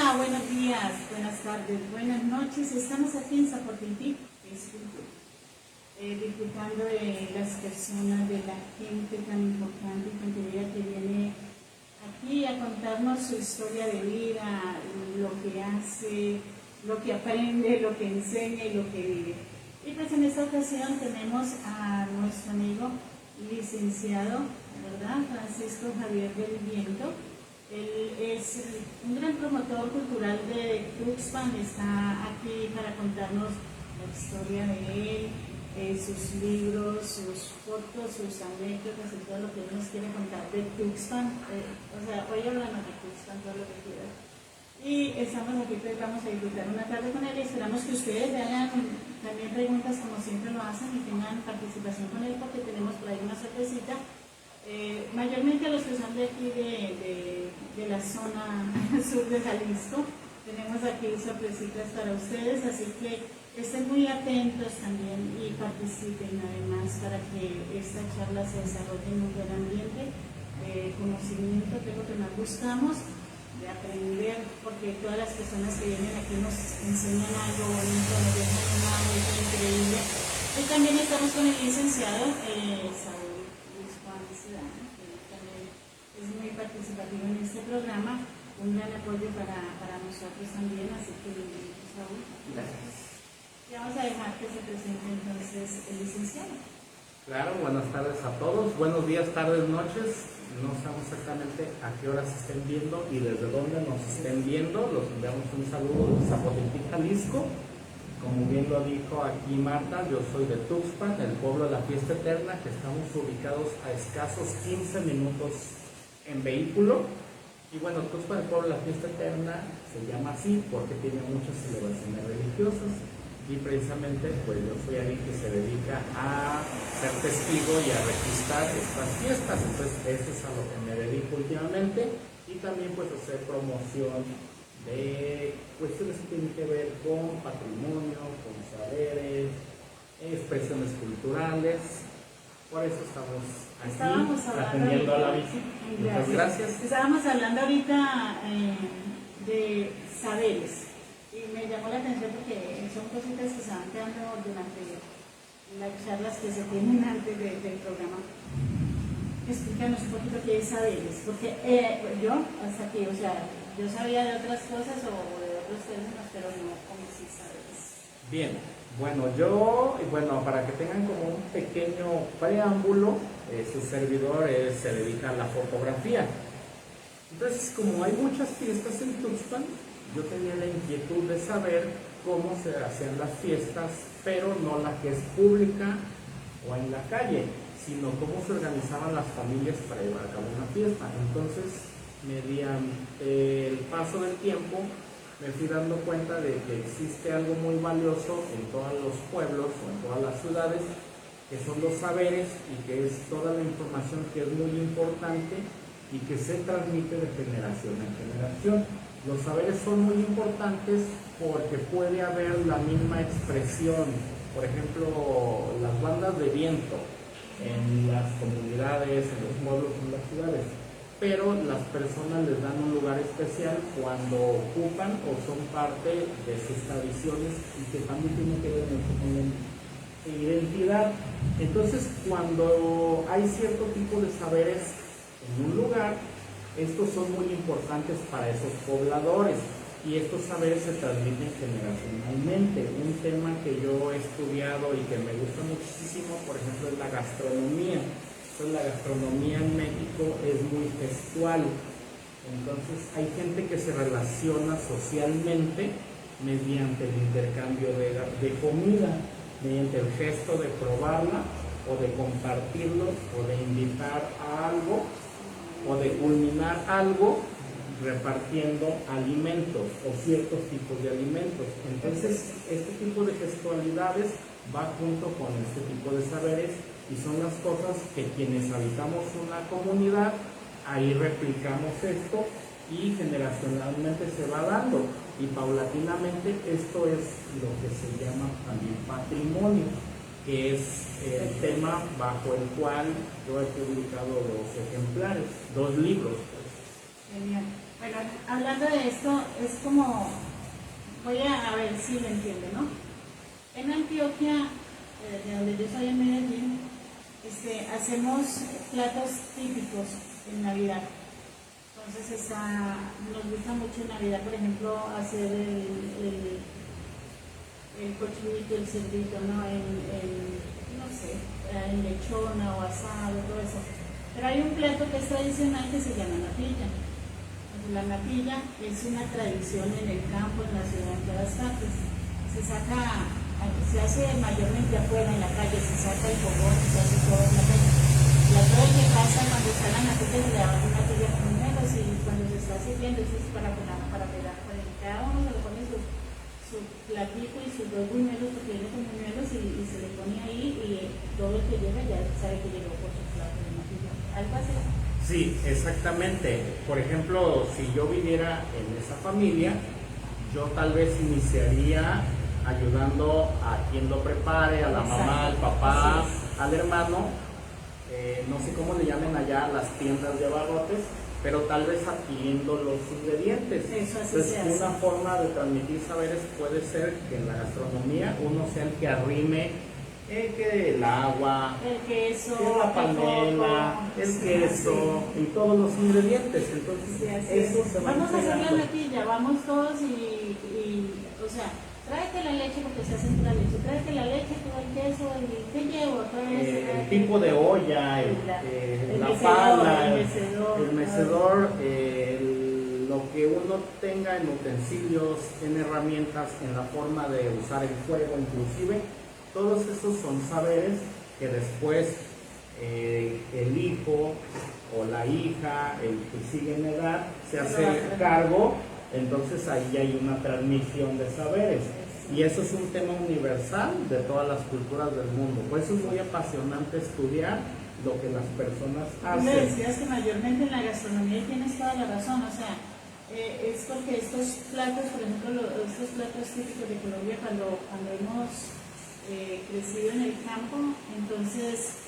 Hola, buenos días, buenas tardes, buenas noches. Estamos aquí en Zapotiltic, disfrutando de las personas, de la gente tan importante y tan querida que viene aquí a contarnos su historia de vida, lo que hace, lo que aprende, lo que enseña y lo que vive. Y pues en esta ocasión tenemos a nuestro amigo licenciado, ¿verdad? Francisco Javier del Viento. Él es un gran promotor cultural de Tuxpan, está aquí para contarnos la historia de él, sus libros, sus fotos, sus anécdotas y todo lo que él nos quiere contar de Tuxpan. Hoy hablamos de Tuxpan, todo lo que quiera. Y estamos aquí, pues vamos a disfrutar una tarde con él y esperamos que ustedes hagan también preguntas como siempre lo hacen y tengan participación con él porque tenemos por ahí una sorpresita. Mayormente a los que son de aquí de la zona sur de Jalisco, tenemos aquí sorpresitas para ustedes, así que estén muy atentos también y participen además para que esta charla se desarrolle en un buen ambiente, conocimiento, que es lo que más buscamos, de aprender, porque todas las personas que vienen aquí nos enseñan algo bonito, nos dejan algo increíble. Y también estamos con el licenciado Saúl, que también es muy participativo en este programa, un gran apoyo para nosotros también, así que bienvenido, Saúl. Gracias. Y vamos a dejar que se presente entonces el licenciado. Claro, buenas tardes a todos, buenos días, tardes, noches. No sabemos exactamente a qué horas estén viendo y desde dónde nos estén viendo. Los enviamos un saludo de Zapotiltic, Jalisco. Como bien lo dijo aquí Marta, yo soy de Tuxpan, el pueblo de la fiesta eterna, que estamos ubicados a escasos 15 minutos en vehículo. Y bueno, Tuxpan, el pueblo de la fiesta eterna, se llama así porque tiene muchas celebraciones religiosas. Y precisamente, pues yo soy alguien que se dedica a ser testigo y a registrar estas fiestas. Entonces, eso es a lo que me dedico últimamente. Y también, pues, hacer promoción de cuestiones que tienen que ver con patrimonio, con saberes, expresiones culturales. Por eso estamos aquí atendiendo a la visita. Muchas gracias. Estábamos hablando ahorita de saberes y me llamó la atención porque son cositas que se van quedando durante las charlas que se tienen antes del programa. Explícanos un poquito qué es saberes, porque yo hasta aquí, o sea, yo sabía de otras cosas o de otros términos, pero no como si saberes. Bien, bueno, para que tengan como un pequeño preámbulo, su servidor se dedica a la fotografía. Entonces, como hay muchas fiestas en Tuxpan, yo tenía la inquietud de saber cómo se hacían las fiestas, pero no la que es pública o en la calle, sino cómo se organizaban las familias para llevar a cabo una fiesta. Entonces, mediante el paso del tiempo, me fui dando cuenta de que existe algo muy valioso en todos los pueblos o en todas las ciudades, que son los saberes y que es toda la información que es muy importante y que se transmite de generación en generación. Los saberes son muy importantes porque puede haber la misma expresión, por ejemplo, las bandas de viento en las comunidades, en los pueblos, en las ciudades, pero las personas les dan un lugar especial cuando ocupan o son parte de sus tradiciones y que también tiene que ver mucho con la identidad. Entonces, cuando hay cierto tipo de saberes en un lugar, estos son muy importantes para esos pobladores y estos saberes se transmiten generacionalmente. Un tema que yo he estudiado y que me gusta muchísimo, por ejemplo, es la gastronomía. Entonces, la gastronomía en México es muy gestual. Entonces, hay gente que se relaciona socialmente mediante el intercambio de comida, mediante el gesto de probarla o de compartirlo o de invitar a algo o de culminar algo repartiendo alimentos o ciertos tipos de alimentos. Entonces, este tipo de gestualidades va junto con este tipo de saberes y son las cosas que quienes habitamos una comunidad, ahí replicamos esto y generacionalmente se va dando y paulatinamente esto es lo que se llama también patrimonio, que es el tema bajo el cual yo he publicado 2 ejemplares, 2 libros. Genial. Bueno, hablando de esto, es como, voy a ver si lo entiendo, ¿no? En Antioquia, de donde yo soy en Medellín, hacemos platos típicos en Navidad. Entonces nos gusta mucho en Navidad, por ejemplo, hacer el cochito, el cerdito, ¿no? No sé, en lechona o asado, todo eso. Pero hay un plato que es tradicional que se llama natilla. La natilla es una tradición en el campo, en la ciudad, en todas partes. Se hace mayormente afuera, en la calle, se saca el fogón, se hace todo en la calle. La prueba que pasa cuando está la natilla, se le da una natilla con buñuelos y cuando se está sirviendo, eso es para pegar. Cada uno se le pone su platito y sus dos buñuelos, porque viene con buñuelos y se le pone ahí y todo el que llega ya sabe que llegó por su plato de natilla. Algo así. Sí, exactamente. Por ejemplo, si yo viviera en esa familia, yo tal vez iniciaría ayudando a quien lo prepare, a la mamá, al papá, al hermano, no sé cómo le llamen allá las tiendas de abarrotes, pero tal vez adquiriendo los ingredientes. Entonces, una forma de transmitir saberes puede ser que en la gastronomía uno sea el que arrime que el agua, el queso, la panela, el queso y todos los ingredientes. Entonces, eso se va vamos a hacer la natilla, vamos todos y o sea, tráete la leche porque se hace la leche, tráete la leche, todo el queso, ¿qué llevo? El tipo de olla, la pala, el mecedor, lo que uno tenga en utensilios, en herramientas, en la forma de usar el fuego inclusive. Todos esos son saberes que después el hijo o la hija, el que sigue en edad, se hace cargo, entonces ahí hay una transmisión de saberes. Y eso es un tema universal de todas las culturas del mundo. Por eso es muy apasionante estudiar lo que las personas hacen. Me decías que mayormente en la gastronomía tienes toda la razón, o sea, es porque estos platos, por ejemplo, estos platos típicos de Colombia, cuando hemos crecido en el campo, entonces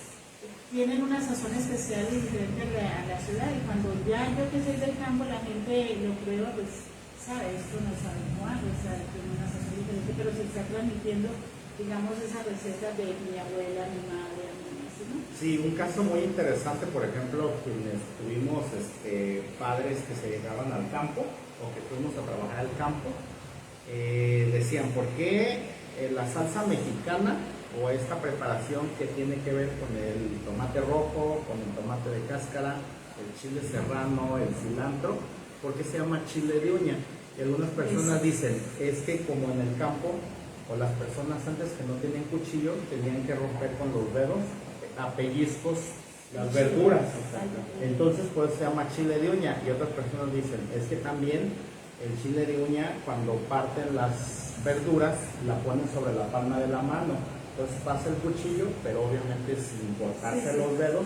tienen una sazón especial y diferente a la ciudad, y cuando ya yo que soy del campo, la gente lo prueba, pues sabe, esto no sabe igual, o sea, tiene una sazón diferente, pero se está transmitiendo, digamos, esa receta de mi abuela, mi madre, así, ¿no? Sí, un caso muy interesante, por ejemplo, quienes tuvimos padres que se llegaban al campo o que fuimos a trabajar al campo, decían, ¿por qué la salsa mexicana o esta preparación que tiene que ver con el tomate rojo, con el tomate de cáscara, el chile serrano, el cilantro, ¿por qué se llama chile de uña? Y algunas personas dicen, es que como en el campo, o las personas antes que no tenían cuchillo, tenían que romper con los dedos a pellizcos las verduras. Entonces, pues se llama chile de uña. Y otras personas dicen, es que también el chile de uña, cuando parten las verduras, la ponen sobre la palma de la mano. Entonces pasa el cuchillo, pero obviamente sin cortarse los dedos,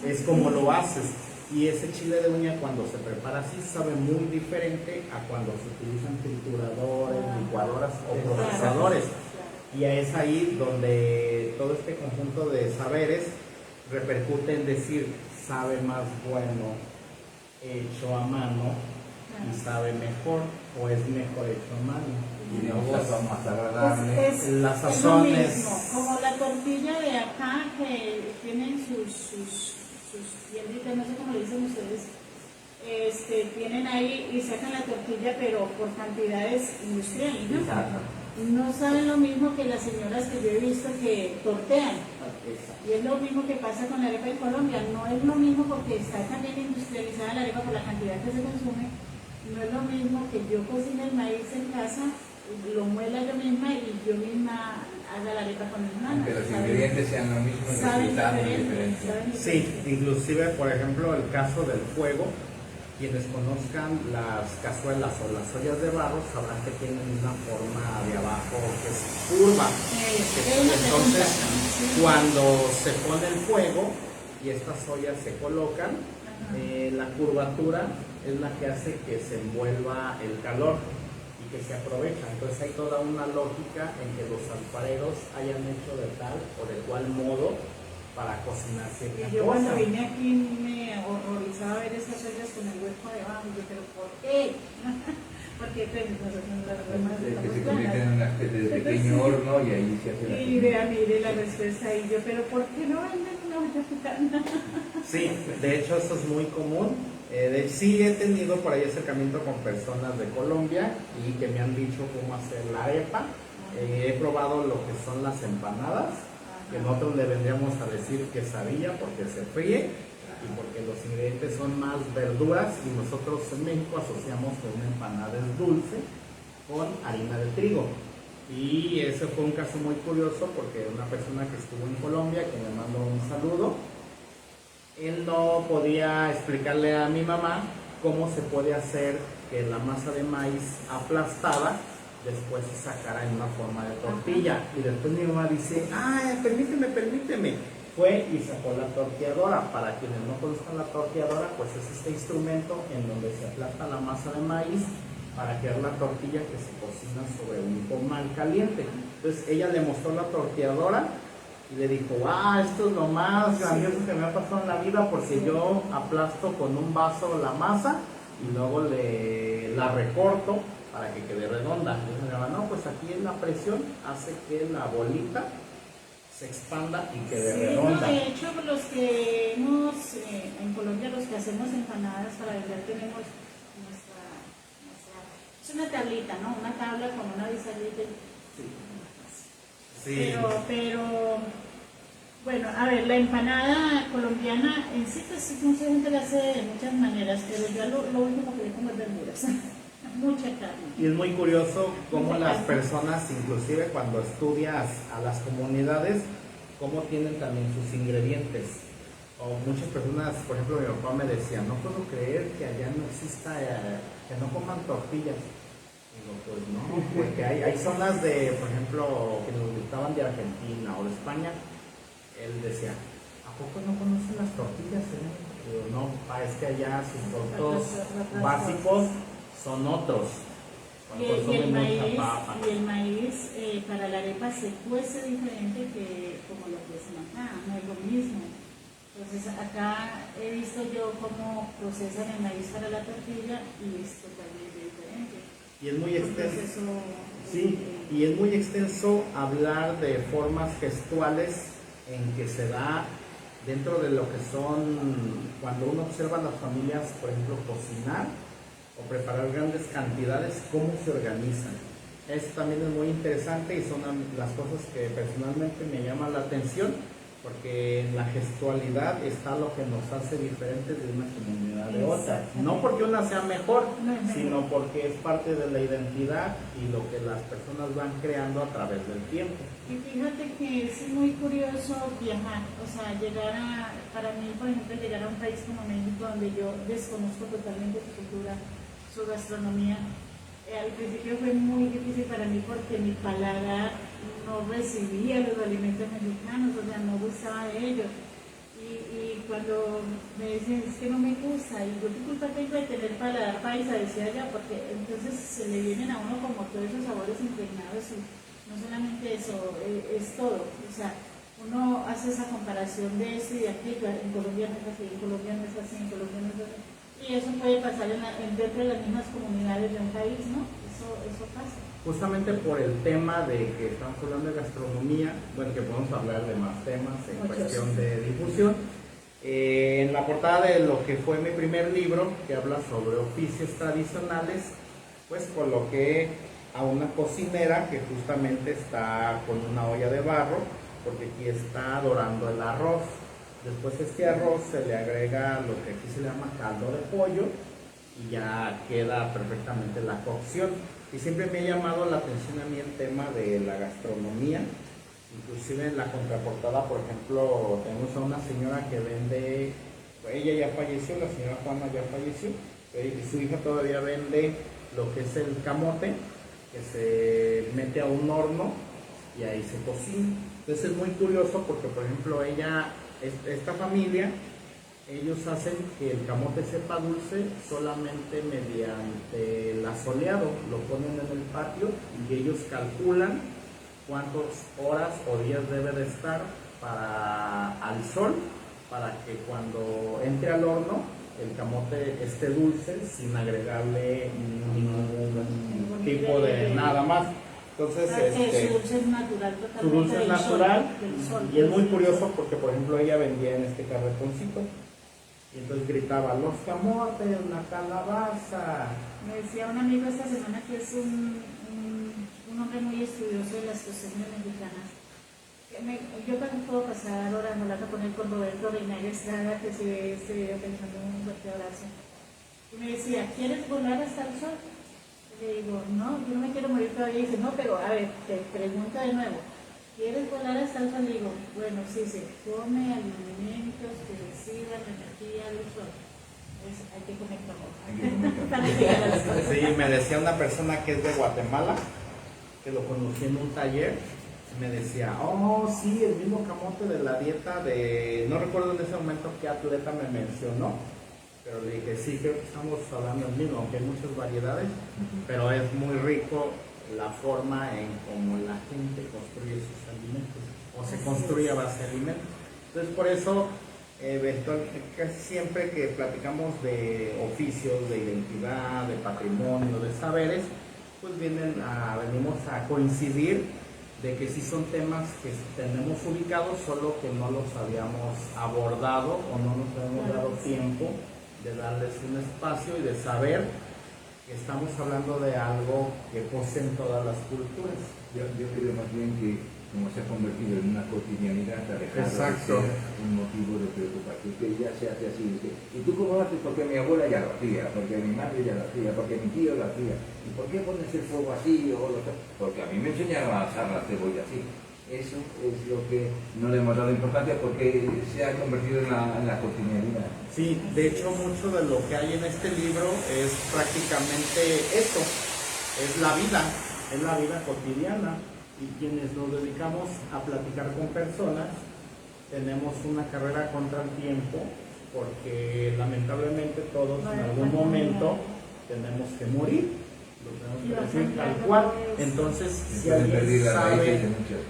es como lo haces. Y ese chile de uña, cuando se prepara así, sabe muy diferente a cuando se utilizan trituradores, licuadoras o procesadores. Y es ahí donde todo este conjunto de saberes repercute en decir, sabe más bueno hecho a mano y sabe mejor, o es mejor hecho a mano. Y no sazón más agradable. Las sazones. Es lo mismo, como la tortilla de acá que tienen sus tienditas, no sé cómo le dicen ustedes, tienen ahí y sacan la tortilla, pero por cantidades industriales, ¿no? Exacto. No saben lo mismo que las señoras que yo he visto que tortean. Y es lo mismo que pasa con la arepa en Colombia. No es lo mismo porque está también industrializada la arepa por la cantidad que se consume. No es lo mismo que yo cocine el maíz en casa, lo muela yo misma y yo misma haga la arepa con mis manos. Aunque los ingredientes sean lo mismo, el resultado es diferente. Sí, inclusive, por ejemplo, el caso del fuego, quienes conozcan las cazuelas o las ollas de barro sabrán que tienen una forma de abajo que es curva. Entonces, cuando se pone el fuego y estas ollas se colocan, la curvatura es la que hace que se envuelva el calor y que se aprovecha. Entonces hay toda una lógica en que los alfareros hayan hecho de tal o de cual modo para cocinar cierta Y yo cosa. cuando vine aquí me horrorizaba ver esas ollas con el hueco debajo. Y yo, ¿pero por qué? Porque pues, nosotros las demás Que estamos se planas. convierte en una especie de pequeño horno y ahí se hace la Y comida. vea, mire la respuesta. Y yo, ¿pero por qué no venden una olla plana? Sí, de hecho eso es muy común. Sí he tenido por ahí acercamiento con personas de Colombia y que me han dicho cómo hacer la arepa. He probado lo que son las empanadas, que nosotros le vendríamos a decir quesadilla porque se fríe y porque los ingredientes son más verduras, y nosotros en México asociamos que una empanada es dulce con harina de trigo. Y ese fue un caso muy curioso porque una persona que estuvo en Colombia, que me mandó un saludo, él no podía explicarle a mi mamá cómo se puede hacer que la masa de maíz aplastada después se sacara en una forma de tortilla. Y después mi mamá dice, permíteme. Fue y sacó la torteadora. Para quienes no conozcan la torteadora, pues es este instrumento en donde se aplasta la masa de maíz para crear la tortilla que se cocina sobre un comal caliente. Entonces ella le mostró la torteadora y le dijo, esto es lo más grandioso que me ha pasado en la vida, porque yo aplasto con un vaso la masa y luego la recorto para que quede redonda. Y me dijo, no, pues aquí en la presión hace que la bolita se expanda y quede redonda. No, de hecho, los que hemos, en Colombia, los que hacemos empanadas para vender, tenemos nuestra es una tablita, ¿no? Una tabla con una bisagrita. Sí. Pero, bueno, a ver, la empanada colombiana en sí, pues mucha gente la hace de muchas maneras, pero yo lo último que le pongo es verduras, mucha carne. Y es muy curioso cómo las personas, inclusive cuando estudias a las comunidades, cómo tienen también sus ingredientes. O muchas personas, por ejemplo, mi papá me decía, no puedo creer que allá no exista, que no coman tortillas. Digo, pues no, porque hay zonas de, por ejemplo, que nos gustaban de Argentina o de España. Él decía, ¿a poco no conocen las tortillas? Digo, no, es que allá sus productos básicos son otros. Y el maíz para la arepa se cuece diferente que como lo cuecen acá, no es lo mismo. Entonces acá he visto yo cómo procesan el maíz para la tortilla y es totalmente diferente. Y es muy extenso. Sí, y es muy extenso hablar de formas gestuales en que se da dentro de lo que son, cuando uno observa a las familias, por ejemplo, cocinar o preparar grandes cantidades, cómo se organizan. Eso también es muy interesante y son las cosas que personalmente me llaman la atención, porque en la gestualidad está lo que nos hace diferentes de una comunidad de otra. No porque una sea mejor, sino porque es parte de la identidad y lo que las personas van creando a través del tiempo. Y fíjate que es muy curioso viajar, o sea, para mí, por ejemplo, llegar a un país como México, donde yo desconozco totalmente su cultura, su gastronomía. Al principio fue muy difícil para mí porque mi paladar no recibía los alimentos mexicanos, o sea, no gustaba de ellos. Y cuando me dicen, es que no me gusta, y yo, ¿qué culpa tengo de tener paladar paisa? Decía ya, porque entonces se le vienen a uno como todos esos sabores impregnados, y no solamente eso, es todo. O sea, uno hace esa comparación de esto y de aquello, en Colombia no es así, en Colombia no es así, en Colombia no es así. Y eso puede pasar dentro de las mismas comunidades de un país, ¿no? Eso pasa. Justamente por el tema de que estamos hablando de gastronomía, bueno, que podemos hablar de más temas en cuestión de difusión. En la portada de lo que fue mi primer libro, que habla sobre oficios tradicionales, pues coloqué a una cocinera que justamente está con una olla de barro, porque aquí está dorando el arroz. Después este arroz se le agrega lo que aquí se llama caldo de pollo y ya queda perfectamente la cocción. Y siempre me ha llamado la atención a mí el tema de la gastronomía. Inclusive en la contraportada, por ejemplo, tenemos a una señora que vende, ella ya falleció, la señora Juana ya falleció, y su hija todavía vende lo que es el camote, que se mete a un horno y ahí se cocina. Entonces es muy curioso porque, por ejemplo, esta familia, ellos hacen que el camote sepa dulce solamente mediante el asoleado. Lo ponen en el patio y ellos calculan cuántas horas o días debe de estar al sol, para que cuando entre al horno el camote esté dulce sin agregarle ningún tipo de nada más. Entonces, su dulce es natural, su dulce es totalmente natural del sol. y es muy curioso porque, por ejemplo, ella vendía en este carretoncito y entonces gritaba, los camotes, la calabaza. Me decía un amigo esta semana que es un hombre muy estudioso de las costumbres mexicanas. Yo también puedo pasar horas hablando con él, con Roberto Reinaga Estrada, que se ve este video pensando en un fuerte abrazo. Y me decía, ¿quieres volar hasta el sol? Y le digo, no, yo no me quiero morir todavía. Y dice, no, pero a ver, te pregunto de nuevo, ¿quieres volar hasta el sol? Le digo, bueno, sí, se come alimentos que reciban la energía del sol. Hay que comer todo. Para llegar al sol. Sí, me decía una persona que es de Guatemala, que lo conocí en un taller, me decía, oh, sí, el mismo camote de la dieta de, no recuerdo en ese momento qué atleta me mencionó, pero le dije, sí, creo que estamos hablando del mismo, aunque hay muchas variedades, pero es muy rico la forma en cómo la gente construye sus alimentos, o se construye a base de alimentos. Entonces, por eso, casi siempre que platicamos de oficios, de identidad, de patrimonio, de saberes, pues venimos a coincidir de que sí son temas que tenemos ubicados, solo que no los habíamos abordado o no nos habíamos dado tiempo de darles un espacio y de saber que estamos hablando de algo que poseen todas las culturas. Yo creo más bien que como se ha convertido en una cotidianidad, ha dejado Exacto. de ser un motivo de preocupación, que ya se hace así. ¿Y tú cómo haces? Porque mi abuela ya lo hacía, porque mi madre ya lo hacía, porque mi tío lo hacía. ¿Y por qué pones el fuego así? Porque a mí me enseñaron a asar la cebolla así. Eso es lo que no le hemos dado importancia porque se ha convertido en la cotidianidad. Sí, de hecho mucho de lo que hay en este libro es prácticamente esto, es la vida cotidiana. Y quienes nos dedicamos a platicar con personas, tenemos una carrera contra el tiempo, porque lamentablemente todos en algún momento tenemos que morir, lo tenemos que decir tal cual. Entonces, si alguien sabe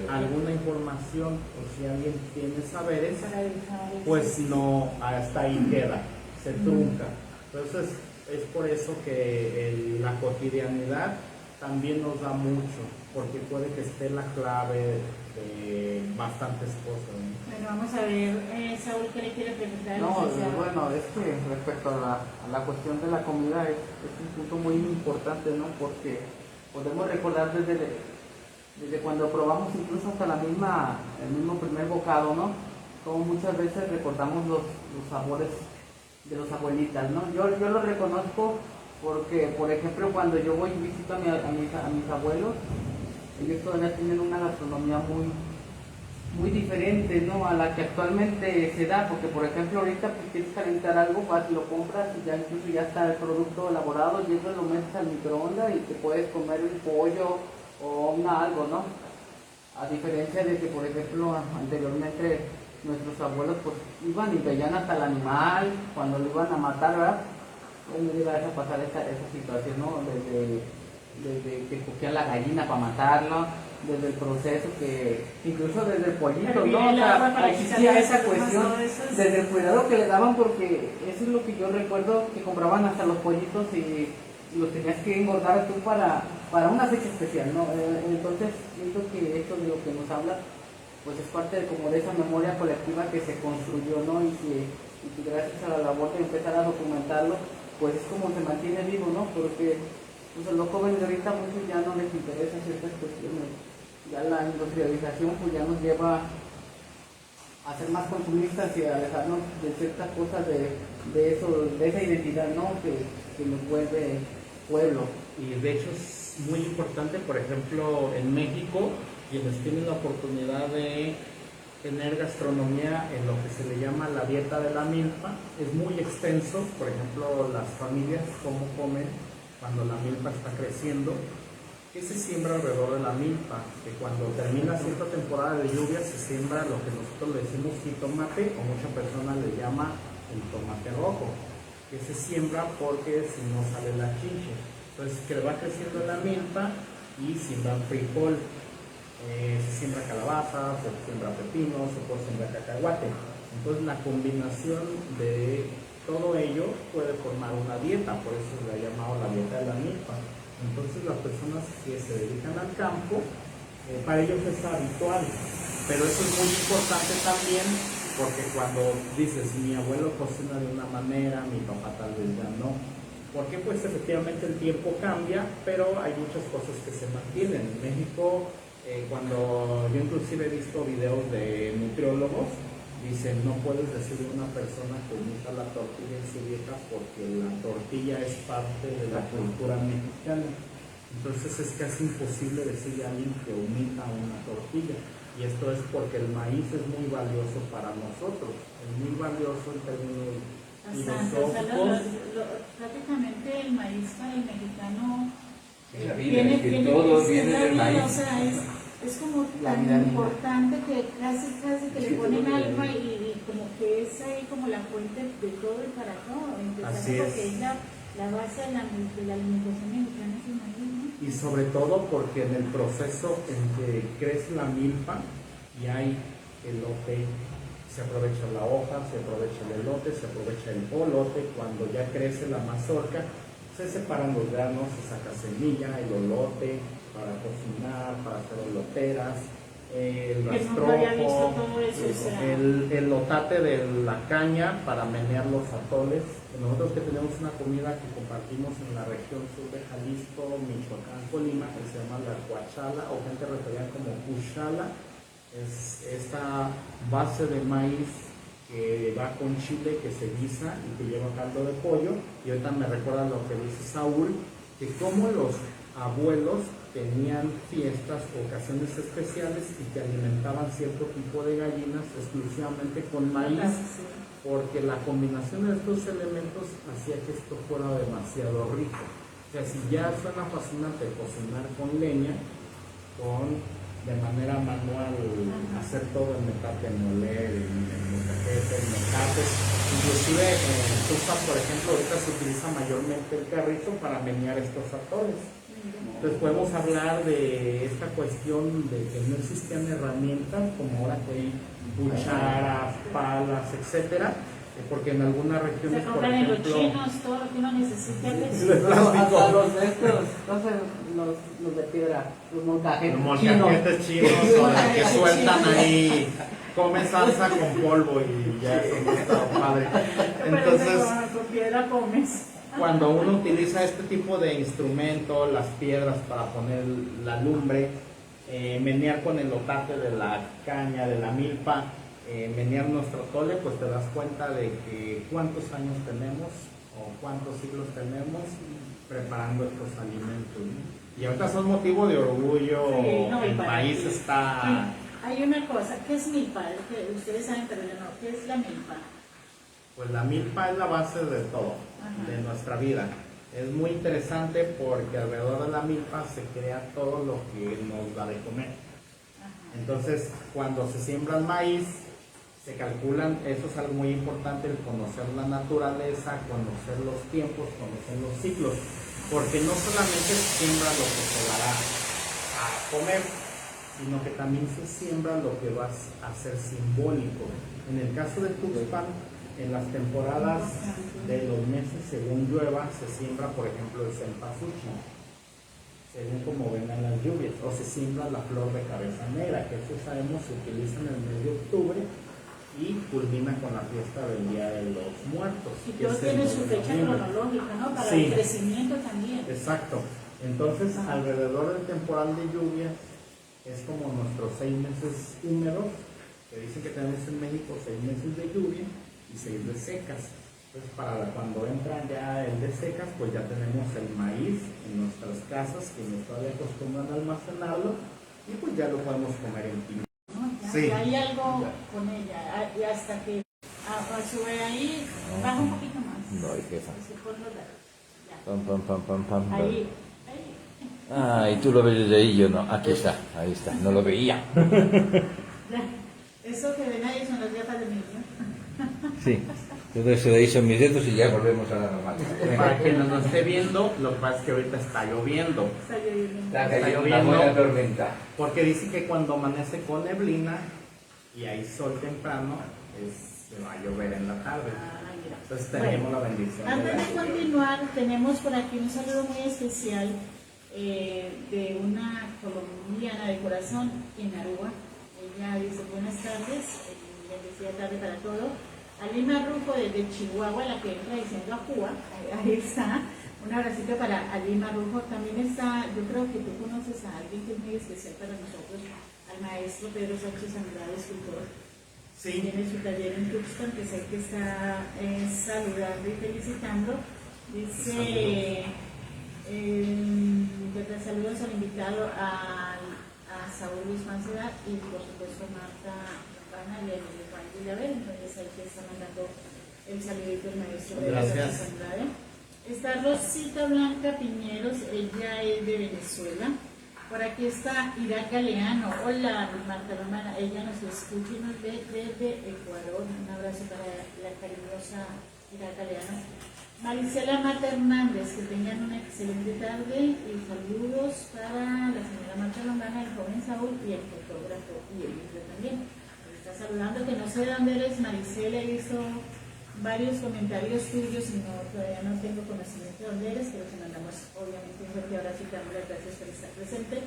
alguna información o si alguien tiene saberes, pues no, hasta ahí queda, se trunca. Entonces, es por eso que la cotidianidad también nos da mucho, porque puede que esté la clave de bastantes cosas, ¿no? Bueno, vamos a ver, Saúl, ¿qué le quiere preguntar? No, bueno, es que respecto a la cuestión de la comida es un punto muy importante, ¿no? Porque podemos recordar desde cuando probamos incluso hasta el mismo primer bocado, ¿no? Como muchas veces recordamos los sabores de los abuelitas, ¿no? Yo lo reconozco porque, por ejemplo, cuando yo voy y visito a mis abuelos, ellos todavía tienen una gastronomía muy diferente, ¿no?, a la que actualmente se da, porque por ejemplo ahorita pues quieres calentar algo, vas y lo compras y ya incluso ya está el producto elaborado, llegas, lo metes al microondas y te puedes comer un pollo o algo, ¿no? A diferencia de que, por ejemplo, anteriormente nuestros abuelos pues iban y veían hasta el animal cuando lo iban a matar, ¿verdad? No llega a pasar esa situación, ¿no? Desde que cogían la gallina para matarla, desde el proceso que, incluso desde el pollito, ¿no? O sea, existía esa cuestión, desde el cuidado que le daban, porque eso es lo que yo recuerdo, que compraban hasta los pollitos y los tenías que engordar tú para una fecha especial, ¿no? Entonces, siento que esto de lo que nos habla, pues es parte como de esa memoria colectiva que se construyó, ¿no? Y que gracias a la labor de empezar a documentarlo, pues es como se mantiene vivo, ¿no? Porque pues, a los jóvenes de ahorita muchos ya no les interesan ciertas cuestiones. Ya la industrialización pues ya nos lleva a ser más consumistas y a alejarnos de ciertas cosas de esa identidad, ¿no? Que nos vuelve pueblo. Y de hecho es muy importante, por ejemplo, en México, quienes tienen la oportunidad de tener gastronomía en lo que se le llama la dieta de la milpa, es muy extenso. Por ejemplo, las familias cómo comen cuando la milpa está creciendo, que se siembra alrededor de la milpa, que cuando termina cierta temporada de lluvia se siembra lo que nosotros le decimos jitomate, o muchas personas le llama el tomate rojo, que se siembra porque si no sale la chinche. Entonces que va creciendo la milpa y siembran frijol. se siembra calabaza, se siembra pepino, se puede sembrar cacahuate. Entonces la combinación de todo ello puede formar una dieta, por eso se le ha llamado la dieta de la milpa. Entonces las personas que se dedican al campo, para ellos es habitual, pero eso es muy importante también porque cuando dices mi abuelo cocina de una manera, mi papá tal vez ya no, porque pues efectivamente el tiempo cambia, pero hay muchas cosas que se mantienen. En México, cuando yo inclusive he visto videos de nutriólogos, dicen no puedes decirle a una persona que imita la tortilla en su dieta porque la tortilla es parte de la cultura mexicana. Entonces es casi imposible decirle a alguien que omita una tortilla. Y esto es porque el maíz es muy valioso para nosotros, es muy valioso en términos filosóficos. Prácticamente el maíz para el mexicano La vida, es que todo viene del maíz. O sea, es como tan importante que casi que le ponen alma y como que es ahí como la fuente de todo y para todo. Así es. Porque es la base de la alimentación mexicana es el maíz, ¿no? Y sobre todo porque en el proceso en que crece la milpa y hay elote, se aprovecha la hoja, se aprovecha el elote, se aprovecha el olote. Cuando ya crece la mazorca, se separan los granos, se saca semilla, el olote para cocinar, para hacer oloteras, el rastrojo, el otate de la caña para menear los atoles. Nosotros que tenemos una comida que compartimos en la región sur de Jalisco, Michoacán, Colima, que se llama la cuachala, o gente referida como cuchala, es esta base de maíz que va con chile, que se guisa y que lleva caldo de pollo. Y ahorita me recuerda lo que dice Saúl, que como los abuelos tenían fiestas o ocasiones especiales y que alimentaban cierto tipo de gallinas exclusivamente con maíz, porque la combinación de estos elementos hacía que esto fuera demasiado rico. O sea, si ya suena fascinante cocinar con leña, de manera manual, hacer todo el metate, moler, el metates, inclusive en Tuxpan, por ejemplo, ahorita se utiliza mayormente el carrito para menear estos atoles. Entonces podemos hablar de esta cuestión de que no existían herramientas como ahora que hay cucharas, palas, etcétera, porque en algunas regiones, se por compran en los ejemplo, chinos todo lo que uno necesita. Hasta los de estos, entonces los de piedra, los molcajetes chinos, o los que sueltan ahí, comen salsa con polvo y ya eso no está padre. Entonces, con piedra comes. cuando uno utiliza este tipo de instrumento, las piedras para poner la lumbre, menear con el otate de la caña, de la milpa, menear nuestro atole, pues te das cuenta de que cuántos años tenemos o cuántos siglos tenemos preparando estos alimentos, ¿no? Y ahorita son motivo de orgullo, sí, no, el país ti. está... Hay una cosa, ¿qué es milpa? Que ustedes saben, pero yo no, ¿qué es la milpa? Pues la milpa es la base de todo, de nuestra vida. Es muy interesante porque alrededor de la milpa se crea todo lo que nos da de comer. Entonces, cuando se siembra el maíz, se calculan, eso es algo muy importante, el conocer la naturaleza, conocer los tiempos, conocer los ciclos, porque no solamente se siembra lo que se dará a comer, sino que también se siembra lo que va a ser simbólico. En el caso de Tuxpan, en las temporadas de los meses según llueva, se siembra, por ejemplo, el cempasúchil, según como vengan las lluvias, o se siembra la flor de cabeza negra, que eso sabemos se utiliza en el mes de octubre y culmina con la fiesta del Día de los Muertos. Y todo tiene su fecha cronológica, ¿no? Para el crecimiento también. Exacto. Entonces, alrededor del temporal de lluvias, es como nuestros 6 meses húmedos, que dicen que tenemos en México 6 meses de lluvia y 6 de secas. Entonces, cuando entran ya el de secas, pues ya tenemos el maíz en nuestras casas, que nos todavía acostumbran a almacenarlo, y pues ya lo podemos comer en pino. Sí. Hay algo con ella, y hasta que sube ahí, baja un poquito más. No, hay que eso. Ya. Pam, pam. Ahí. Ah, y tú lo ves desde ahí, yo no. Aquí está, ahí está, no lo veía. Ya. Eso que ven ahí son las gafas de niño. Sí. Entonces se le dicen mis dedos y ya volvemos a la normalidad. Para quien no nos esté viendo, lo que pasa es que ahorita está lloviendo. Está lloviendo. Está cayendo una buena tormenta. Porque dice que cuando amanece con neblina y hay sol temprano, se va a llover en la tarde. Ah, mira. Entonces tenemos Bueno, la bendición. antes la de lluvia. continuar, tenemos por aquí un saludo muy especial de una colombiana de corazón en Aruba. Ella dice buenas tardes, bendecida tarde para todo. Alima Rufo desde Chihuahua, la que entra diciendo a Cuba, ahí está. Un abracito para Alima Rufo. También está, yo creo que tú conoces a alguien que es muy especial para nosotros, al maestro Pedro Sánchez Andrade, escultor. Sí. Tiene su taller en Tuxpan, que sé que está saludando y felicitando. Dice, saludos al invitado a Saúl Luis Mancera y por supuesto a Marta Lombana y a Juan Villaverde. Entonces ahí que está mandando el saludito el maestro Pedro Gracias. Sánchez Andrade. Está Rosita Blanca Piñeros, ella es de Venezuela. Por aquí está Irak Galeano. Hola, Marta Lombana. Ella nos escucha y nos ve desde Ecuador. Un abrazo para la cariñosa Irak Galeano. Marisela Mata Hernández, que tengan una excelente tarde y saludos para la señora Marta Lombana, el joven Saúl y el fotógrafo y el libro también. Nos está saludando, que no sé de dónde eres, Marisela, he visto varios comentarios tuyos y todavía no tengo conocimiento de dónde eres, pero te mandamos obviamente un fuerte abrazo y te damos las gracias por estar presente.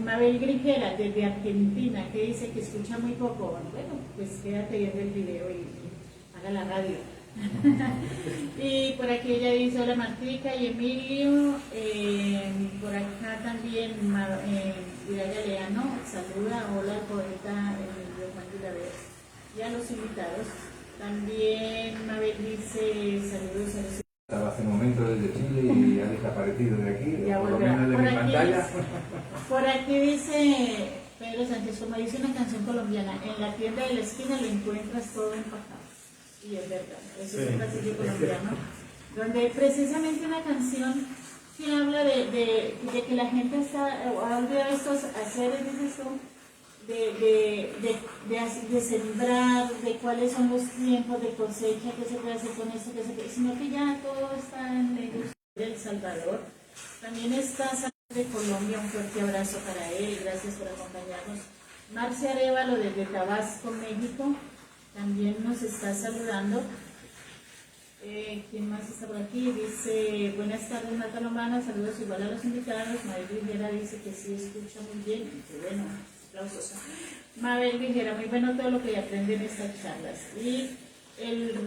Mabel Grijera desde Argentina, que dice que escucha muy poco. Bueno, pues quédate viendo el video y haga la radio. Y por aquí ella dice hola Martica y Emilio. Por acá también Ida Galeano saluda, hola al poeta Emilio Juan Villaverde y a los invitados. También Mabel dice saludos a los Estaba hace un momento desde Chile y ha desaparecido de aquí, ya por lo volverá. menos de mi pantalla. Por aquí dice Pedro Sánchez, como dice una canción colombiana, en la tienda de la esquina lo encuentras todo empacado. Y es verdad, eso es un platillo colombiano, donde precisamente una canción que habla de que la gente ha olvidado estos haceres, dices tú, de sembrar, de cuáles son los tiempos de cosecha, qué se puede hacer con esto, sino que ya todo está en la industria del Salvador. También está de Colombia, un fuerte abrazo para él, gracias por acompañarnos. Marcia Arevalo desde Tabasco, México, también nos está saludando. ¿Quién más está por aquí? Dice, buenas tardes Marta Lombana, saludos igual a los invitados. Mabel Vigera dice que sí escucha muy bien, que bueno, aplausos. Mabel Vigera, muy bueno todo lo que aprenden en estas charlas. Y el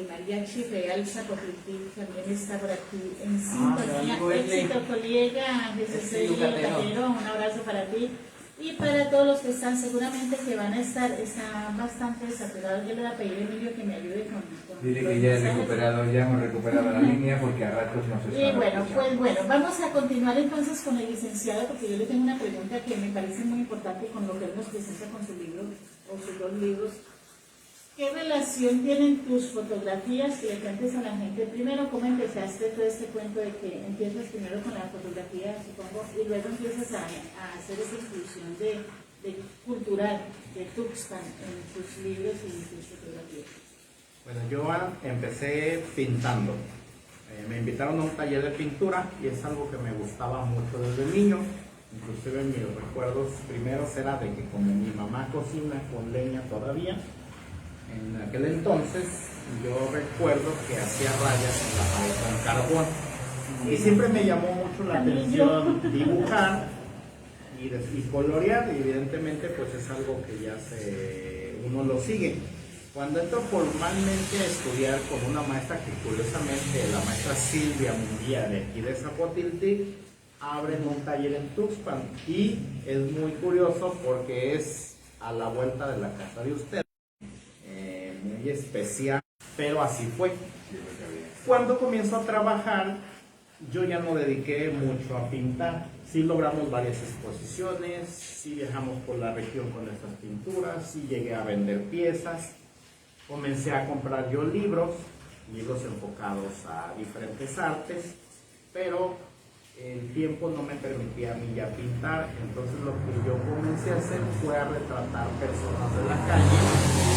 mariachi real Zapotiltic también está por aquí en sintonía. Éxito colega, Jesús Yucatero, un abrazo para ti. Y para todos los que están, seguramente que van a están bastante saturados. Yo le voy a pedir a Emilio que me ayude con Dile que ya hemos recuperado la línea porque a ratos no se y bueno, pues bueno, vamos a continuar entonces con el licenciado, porque yo le tengo una pregunta que me parece muy importante con lo que él nos presenta con su libro, o sus dos libros. ¿Qué relación tienen tus fotografías que le cuentes a la gente? Primero, ¿cómo empezaste todo este cuento de que empiezas primero con la fotografía, supongo, y luego empiezas a hacer esa inclusión de cultural de Tuxpan en tus libros y tus fotografías? Bueno, yo empecé pintando. Me invitaron a un taller de pintura y es algo que me gustaba mucho desde niño. Inclusive mis recuerdos primeros era de que como mi mamá cocina con leña todavía, en aquel entonces yo recuerdo que hacía rayas en la pared con carbón y siempre me llamó mucho la atención dibujar y colorear, y evidentemente pues es algo que ya uno lo sigue. Cuando entro formalmente a estudiar con una maestra que curiosamente, la maestra Silvia Munguía de aquí de Zapotiltic, abren un taller en Tuxpan y es muy curioso porque es a la vuelta de la casa de usted. Muy especial, pero así fue. Cuando comienzo a trabajar, yo ya no dediqué mucho a pintar. Sí logramos varias exposiciones, sí viajamos por la región con estas pinturas, sí llegué a vender piezas. Comencé a comprar yo libros enfocados a diferentes artes, pero el tiempo no me permitía a mí ya pintar, entonces lo que yo comencé a hacer fue a retratar personas de la calle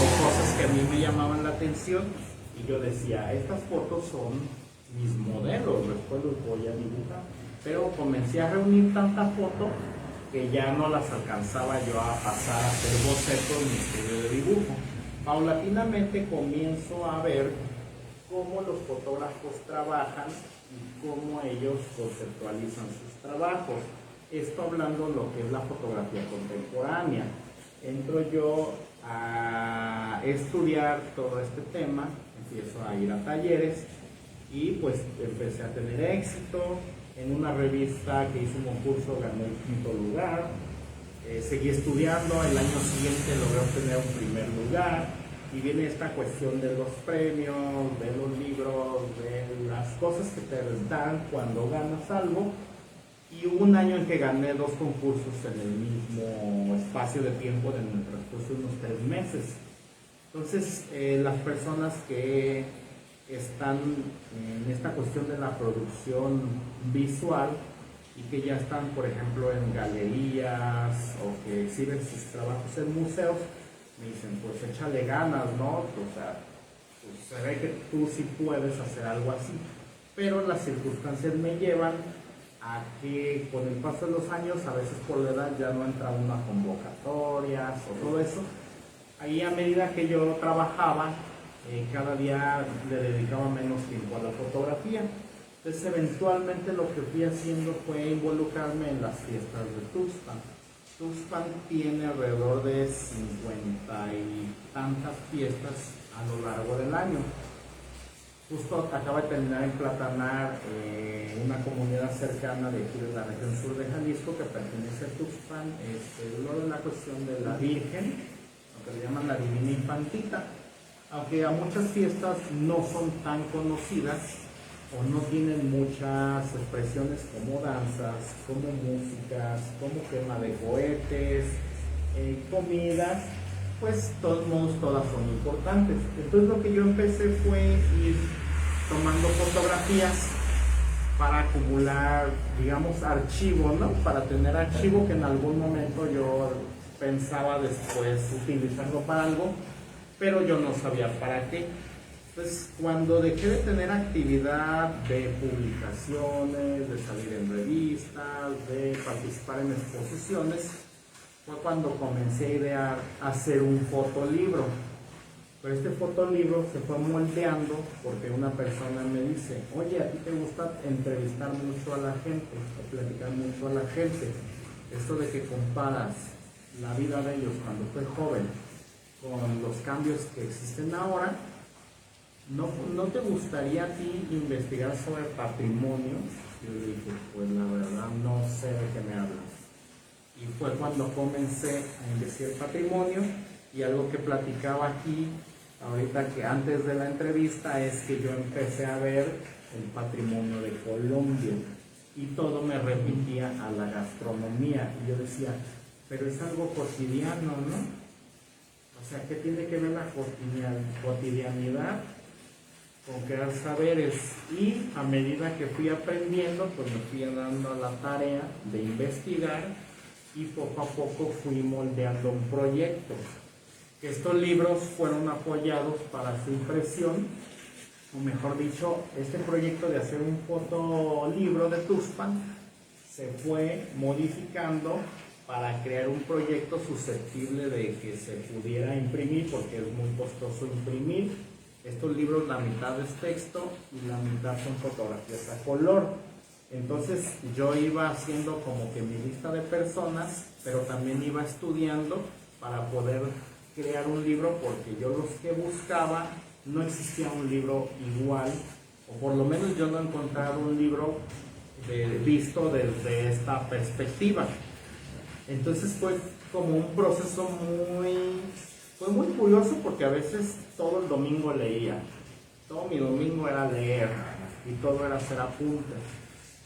o cosas que a mí me llamaban la atención y yo decía, estas fotos son mis modelos, después los voy a dibujar, pero comencé a reunir tanta foto que ya no las alcanzaba yo a pasar a hacer bocetos ni estudio de dibujo. Paulatinamente comienzo a ver cómo los fotógrafos trabajan y cómo ellos conceptualizan sus trabajos. Esto hablando de lo que es la fotografía contemporánea. Entro yo a estudiar todo este tema, empiezo a ir a talleres y pues empecé a tener éxito. En una revista que hizo un concurso gané el 5º lugar. Seguí estudiando, el año siguiente logré obtener un primer lugar. Y viene esta cuestión de los premios, de los libros, de las cosas que te dan cuando ganas algo. Y hubo un año en que gané 2 concursos en el mismo espacio de tiempo, en el transcurso de unos 3 meses. Entonces, las personas que están en esta cuestión de la producción visual y que ya están, por ejemplo, en galerías o que exhiben sus trabajos en museos, me dicen, pues échale ganas, ¿no? O sea, pues se ve que tú sí puedes hacer algo así, pero las circunstancias me llevan a que con el paso de los años, a veces por la edad ya no entra una convocatorias o todo eso. Ahí a medida que yo trabajaba, cada día le dedicaba menos tiempo a la fotografía. Entonces eventualmente lo que fui haciendo fue involucrarme en las fiestas de Tuxpan. Tuxpan tiene alrededor de 50 y tantas fiestas a lo largo del año. Justo acaba de terminar en Platanar una comunidad cercana de aquí de la región sur de Jalisco que pertenece a Tuxpan, lo de la cuestión de la Virgen, lo que le llaman la Divina Infantita. Aunque a muchas fiestas no son tan conocidas o no tienen muchas expresiones como danzas, como músicas, como quema de cohetes, comidas, pues de todos modos todas son importantes. Entonces lo que yo empecé fue ir tomando fotografías para acumular, digamos, archivo, ¿no? Para tener archivo que en algún momento yo pensaba después utilizarlo para algo, pero yo no sabía para qué. Entonces, cuando dejé de tener actividad de publicaciones, de salir en revistas, de participar en exposiciones, fue cuando comencé a idear hacer un fotolibro. Pero este fotolibro se fue moldeando porque una persona me dice, oye, ¿a ti te gusta entrevistar mucho a la gente, o platicar mucho a la gente? Esto de que comparas la vida de ellos cuando fue joven con los cambios que existen ahora, ¿no te gustaría a ti investigar sobre patrimonio? Yo le dije, pues la verdad no sé de qué me hablas. Y fue cuando comencé a investigar patrimonio, y algo que platicaba aquí, ahorita que antes de la entrevista, es que yo empecé a ver el patrimonio de Colombia y todo me remitía a la gastronomía. Y yo decía, pero es algo cotidiano, ¿no? O sea, ¿qué tiene que ver la cotidianidad con crear saberes? Y a medida que fui aprendiendo, pues me fui dando la tarea de investigar y poco a poco fui moldeando un proyecto. Estos libros fueron apoyados para su impresión, o mejor dicho, este proyecto de hacer un fotolibro de Tuxpan se fue modificando para crear un proyecto susceptible de que se pudiera imprimir, porque es muy costoso imprimir. Estos libros, la mitad es texto y la mitad son fotografías a color. Entonces yo iba haciendo como que mi lista de personas, pero también iba estudiando para poder crear un libro, porque yo los que buscaba, no existía un libro igual, o por lo menos yo no he encontrado un libro visto desde esta perspectiva. Entonces fue como un proceso muy curioso, porque a veces todo el domingo leía, todo mi domingo era leer y todo era hacer apuntes.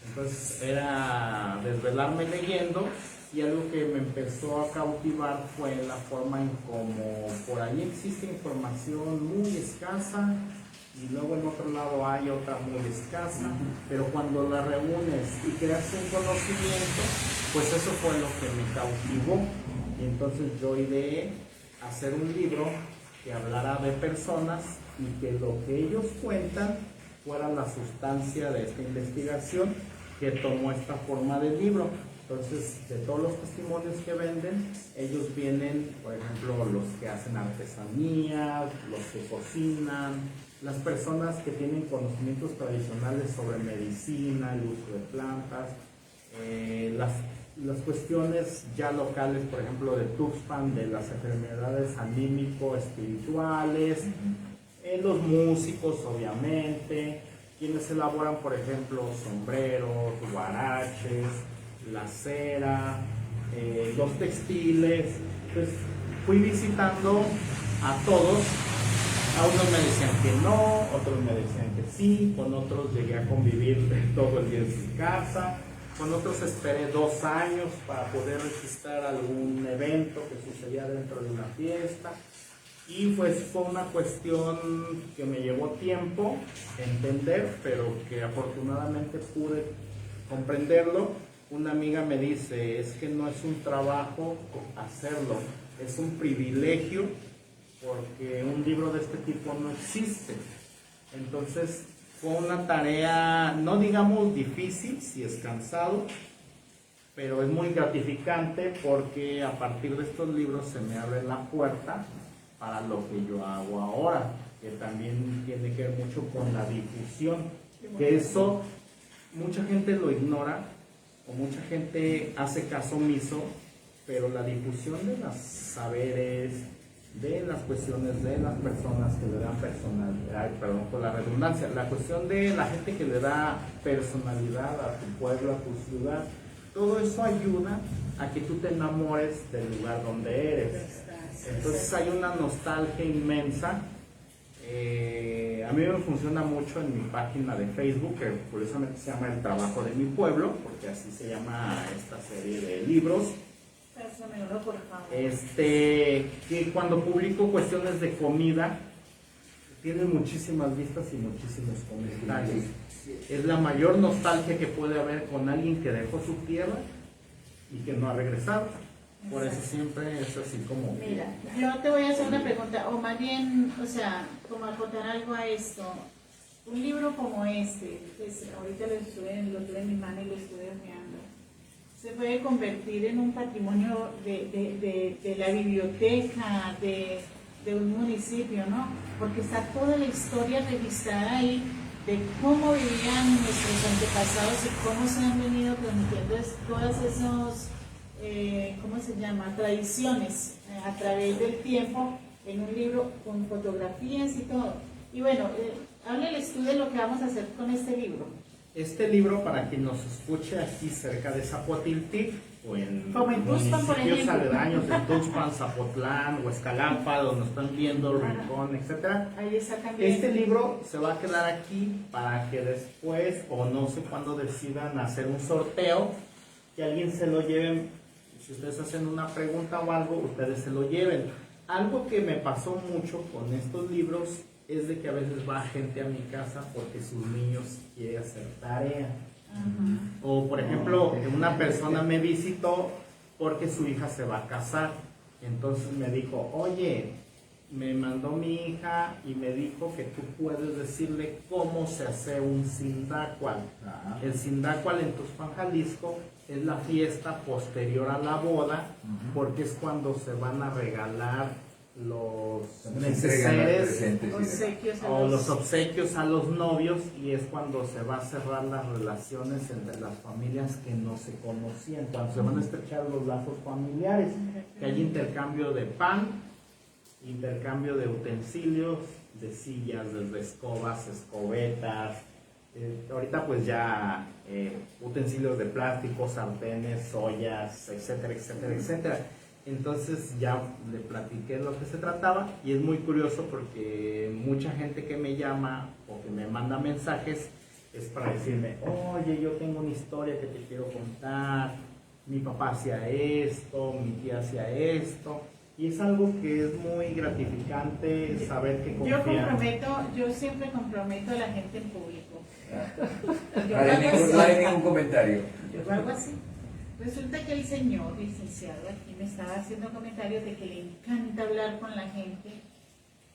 Entonces era desvelarme leyendo, y algo que me empezó a cautivar fue la forma en cómo por ahí existe información muy escasa y luego en otro lado hay otra muy escasa, pero cuando la reúnes y creas un conocimiento, pues eso fue lo que me cautivó. Y entonces yo ideé hacer un libro que hablara de personas y que lo que ellos cuentan fuera la sustancia de esta investigación que tomó esta forma de libro. Entonces, de todos los testimonios que venden, ellos vienen, por ejemplo, los que hacen artesanía, los que cocinan, las personas que tienen conocimientos tradicionales sobre medicina, el uso de plantas, las cuestiones ya locales, por ejemplo, de Tuxpan, de las enfermedades anímico-espirituales, los músicos, obviamente, quienes elaboran, por ejemplo, sombreros, huaraches, la cera, los textiles. Pues fui visitando a todos. A unos me decían que no, otros me decían que sí, con otros llegué a convivir todo el día en su casa, con otros esperé 2 años para poder registrar algún evento que sucedía dentro de una fiesta. Y pues fue una cuestión que me llevó tiempo entender, pero que afortunadamente pude comprenderlo. Una amiga me dice, es que no es un trabajo hacerlo, es un privilegio, porque un libro de este tipo no existe. Entonces fue una tarea, no digamos difícil, si es cansado, pero es muy gratificante porque a partir de estos libros se me abre la puerta para lo que yo hago ahora, que también tiene que ver mucho con la difusión, que eso mucha gente lo ignora o mucha gente hace caso omiso, pero la difusión de los saberes, de las cuestiones de las personas que le dan personalidad, perdón por la redundancia, la cuestión de la gente que le da personalidad a tu pueblo, a tu ciudad, todo eso ayuda a que tú te enamores del lugar donde eres. Entonces hay una nostalgia inmensa. A mí me funciona mucho en mi página de Facebook, que curiosamente se llama El Trabajo de mi Pueblo, porque así se llama esta serie de libros. Pásamelo, por favor. Que cuando publico cuestiones de comida, tiene muchísimas vistas y muchísimos comentarios. Es la mayor nostalgia que puede haber con alguien que dejó su tierra y que no ha regresado. Por eso siempre es así como... Mira, yo te voy a hacer una pregunta, o más bien, o sea, como acotar algo a esto. Un libro como este, pues ahorita lo tuve en mi mano y lo estuve hojeando, se puede convertir en un patrimonio de la biblioteca, de un municipio, ¿no? Porque está toda la historia registrada ahí de cómo vivían nuestros antepasados y cómo se han venido transmitiendo todas esos, ¿cómo se llama?, tradiciones a través del tiempo, en un libro con fotografías y todo. Y bueno, háblales tú de lo que vamos a hacer con este libro. Este libro, para quien nos escuche aquí cerca de Zapotiltic, o en Como en Tuxpan, por municipios ejemplo. aledaños de Tuxpan, Zapotlán, o Escalapa, donde están viendo Rincón, etc. Ahí está también. Este libro se va a quedar aquí para que después, o no sé cuándo decidan hacer un sorteo, que alguien se lo lleve. Si ustedes hacen una pregunta o algo, ustedes se lo lleven. Algo que me pasó mucho con estos libros es de que a veces va gente a mi casa porque sus niños quieren hacer tarea. O por ejemplo, una persona me visitó porque su hija se va a casar. Entonces me dijo, oye, me mandó mi hija y me dijo que tú puedes decirle cómo se hace un sindacual. El sindacual en Tuxpan, Jalisco, es la fiesta posterior a la boda, porque es cuando se van a regalar los neceseres o los obsequios a los novios, y es cuando se va a cerrar las relaciones entre las familias que no se conocían, cuando se van a estrechar los lazos familiares, que hay intercambio de pan, intercambio de utensilios, de sillas, desde escobas, escobetas, ahorita pues ya utensilios de plástico, sartenes, ollas, etcétera, etcétera, etcétera. Entonces ya le platiqué lo que se trataba, y es muy curioso porque mucha gente que me llama o que me manda mensajes es para decirme, oye, yo tengo una historia que te quiero contar, mi papá hacía esto, mi tía hacía esto, Y es algo que es muy gratificante saber que confían. Yo siempre comprometo a la gente en público. No hay ningún comentario. Yo hago así. Resulta que el señor licenciado aquí me estaba haciendo comentarios de que le encanta hablar con la gente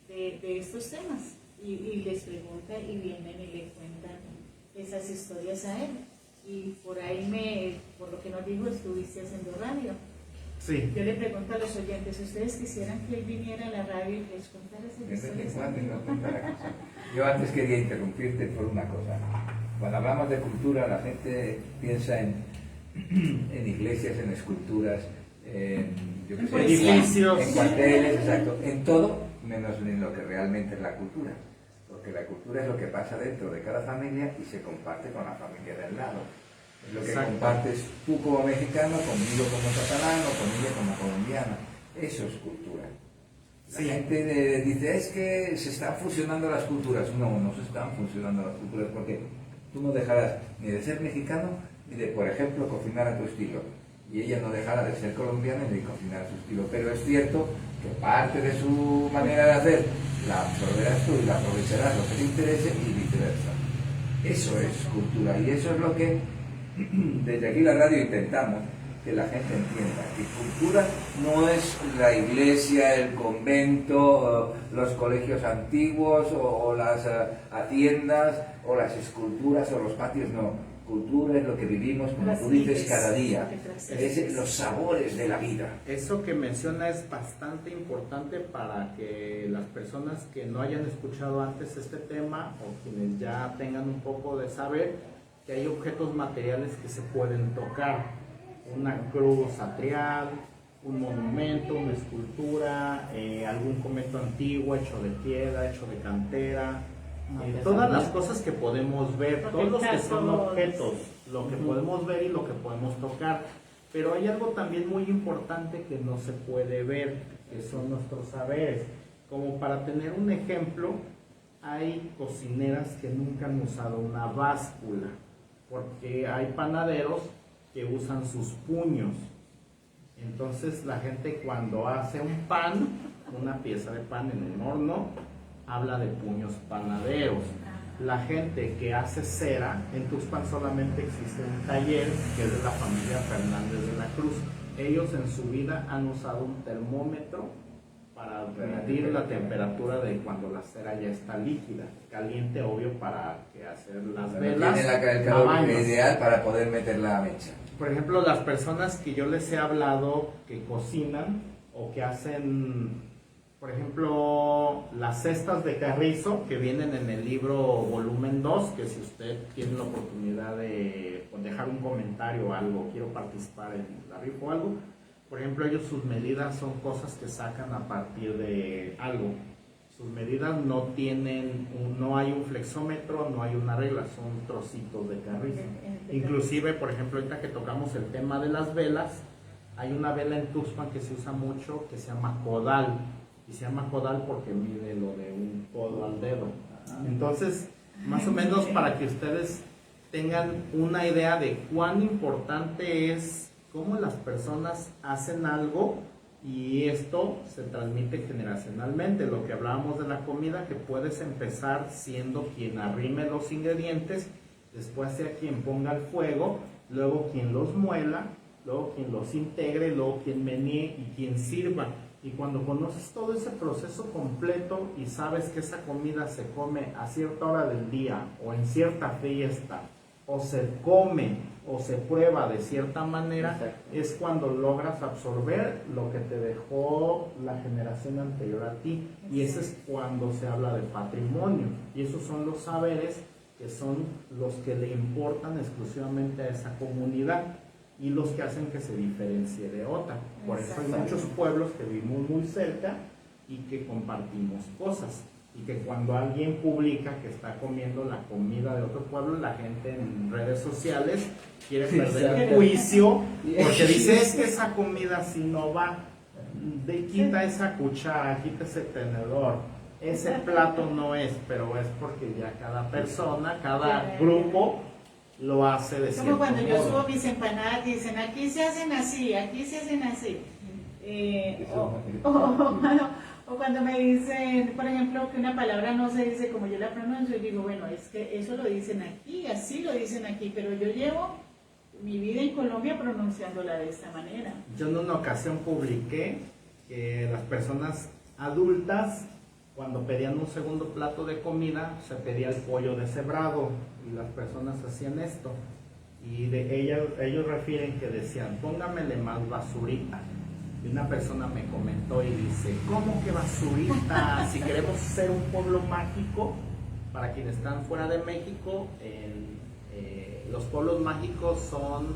de estos temas. Y les pregunta y vienen y le cuentan esas historias a él. Y por ahí, por lo que nos dijo, estuviste haciendo radio. Sí. Yo le pregunto a los oyentes, ¿ustedes quisieran que él viniera a la radio y les contara esas historias? Yo antes quería interrumpirte por una cosa. Cuando hablamos de cultura, la gente piensa en iglesias, en esculturas, edificios, en cuarteles, exacto, en todo, menos en lo que realmente es la cultura. Porque la cultura es lo que pasa dentro de cada familia y se comparte con la familia del lado. Es lo que compartes tú como mexicano, conmigo como catalán o con ella como colombiana. Eso es cultura. La gente dice, es que se están fusionando las culturas. No, no se están fusionando las culturas porque tú no dejarás ni de ser mexicano ni de, por ejemplo, cocinar a tu estilo. Y ella no dejará de ser colombiana ni de cocinar a su estilo. Pero es cierto que parte de su manera de hacer la absorberás tú y la aprovecharás lo que te interese y viceversa. Eso es cultura y eso es lo que desde aquí la radio intentamos que la gente entienda, que cultura no es la iglesia, el convento, los colegios antiguos o las haciendas o las esculturas o los patios, no. Cultura es lo que vivimos, como tú dices, cada día, es los sabores de la vida. Eso que menciona es bastante importante para que las personas que no hayan escuchado antes este tema o quienes ya tengan un poco de saber que hay objetos materiales que se pueden tocar, una cruz atrial, un monumento, una escultura, algún convento antiguo hecho de piedra, hecho de cantera. Todas las cosas que podemos ver, todos los que son objetos, lo que podemos ver y lo que podemos tocar. Pero hay algo también muy importante que no se puede ver, que son nuestros saberes. Como para tener un ejemplo, hay cocineras que nunca han usado una báscula, porque hay panaderos que usan sus puños. Entonces la gente cuando hace un pan, una pieza de pan en un horno, habla de puños panaderos. La gente que hace cera, en Tuxpan solamente existe un taller que es de la familia Fernández de la Cruz. Ellos en su vida han usado un termómetro para medir la temperatura de cuando la cera ya está líquida, caliente, obvio, para que hacer las velas. Tiene el calor ideal para poder meter la mecha. Por ejemplo, las personas que yo les he hablado que cocinan o que hacen, por ejemplo, las cestas de carrizo que vienen en el libro volumen 2, que si usted tiene la oportunidad de dejar un comentario o algo, quiero participar en la rifa o algo, por ejemplo, ellos sus medidas son cosas que sacan a partir de algo. Sus medidas no tienen, no hay un flexómetro, no hay una regla, son trocitos de carrizo. Inclusive, por ejemplo, ahorita que tocamos el tema de las velas, hay una vela en Tuxpan que se usa mucho que se llama codal. Y se llama codal porque mide lo de un codo al dedo. Entonces, más o menos para que ustedes tengan una idea de cuán importante es cómo las personas hacen algo y esto se transmite generacionalmente. Lo que hablábamos de la comida, que puedes empezar siendo quien arrime los ingredientes, después sea quien ponga el fuego, luego quien los muela, luego quien los integre, luego quien menee y quien sirva. Y cuando conoces todo ese proceso completo y sabes que esa comida se come a cierta hora del día o en cierta fiesta, o se come o se prueba de cierta manera, exacto, es cuando logras absorber lo que te dejó la generación anterior a ti. Y ese es cuando se habla de patrimonio. Y esos son los saberes que son los que le importan exclusivamente a esa comunidad y los que hacen que se diferencie de otra. Por eso hay muchos pueblos que vivimos muy cerca y que compartimos cosas. Y que cuando alguien publica que está comiendo la comida de otro pueblo, la gente en redes sociales quiere perder el juicio porque dice, es que esa comida si no va, quita esa cuchara, quita ese tenedor, ese plato no es, pero es porque ya cada persona, cada grupo lo hace de cierto modo. Como cuando yo subo mis empanadas, dicen, aquí se hacen así, aquí se hacen así. O cuando me dicen, por ejemplo, que una palabra no se dice como yo la pronuncio, y digo, bueno, es que eso lo dicen aquí, así lo dicen aquí, pero yo llevo mi vida en Colombia pronunciándola de esta manera. Yo en una ocasión publiqué que las personas adultas, cuando pedían un segundo plato de comida, se pedía el pollo deshebrado, y las personas hacían esto. Y ellos refieren que decían, póngamele más basurita. Y una persona me comentó y dice, ¿cómo que basurita? Si queremos ser un pueblo mágico, para quienes están fuera de México, los pueblos mágicos son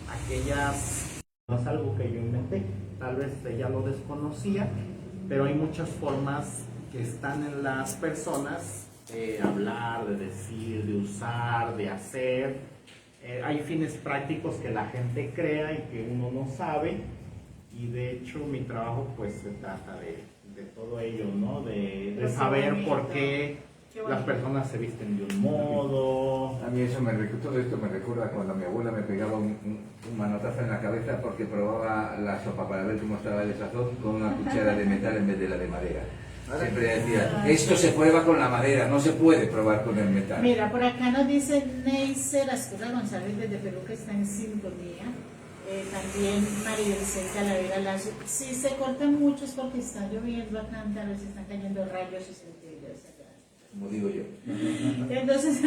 aquellas, no es algo que yo inventé, tal vez ella lo desconocía, pero hay muchas formas que están en las personas de hablar, de decir, de usar, de hacer. Hay fines prácticos que la gente crea y que uno no sabe, y de hecho mi trabajo pues se trata de todo ello, ¿no? De saber por qué las personas se visten de un modo. A mí todo esto me recuerda cuando mi abuela me pegaba un manotazo en la cabeza porque probaba la sopa para ver cómo estaba el sazón con una cuchara de metal en vez de la de madera. Siempre decía, esto se prueba con la madera, no se puede probar con el metal. Mira, por acá nos dice Neisser Ascurra González desde Perú, que está en sintonía. También María Elcel Calavera Lazo. Si se cortan mucho es porque está lloviendo acá, tal vez están cayendo rayos y centellas acá. Como digo yo. Entonces,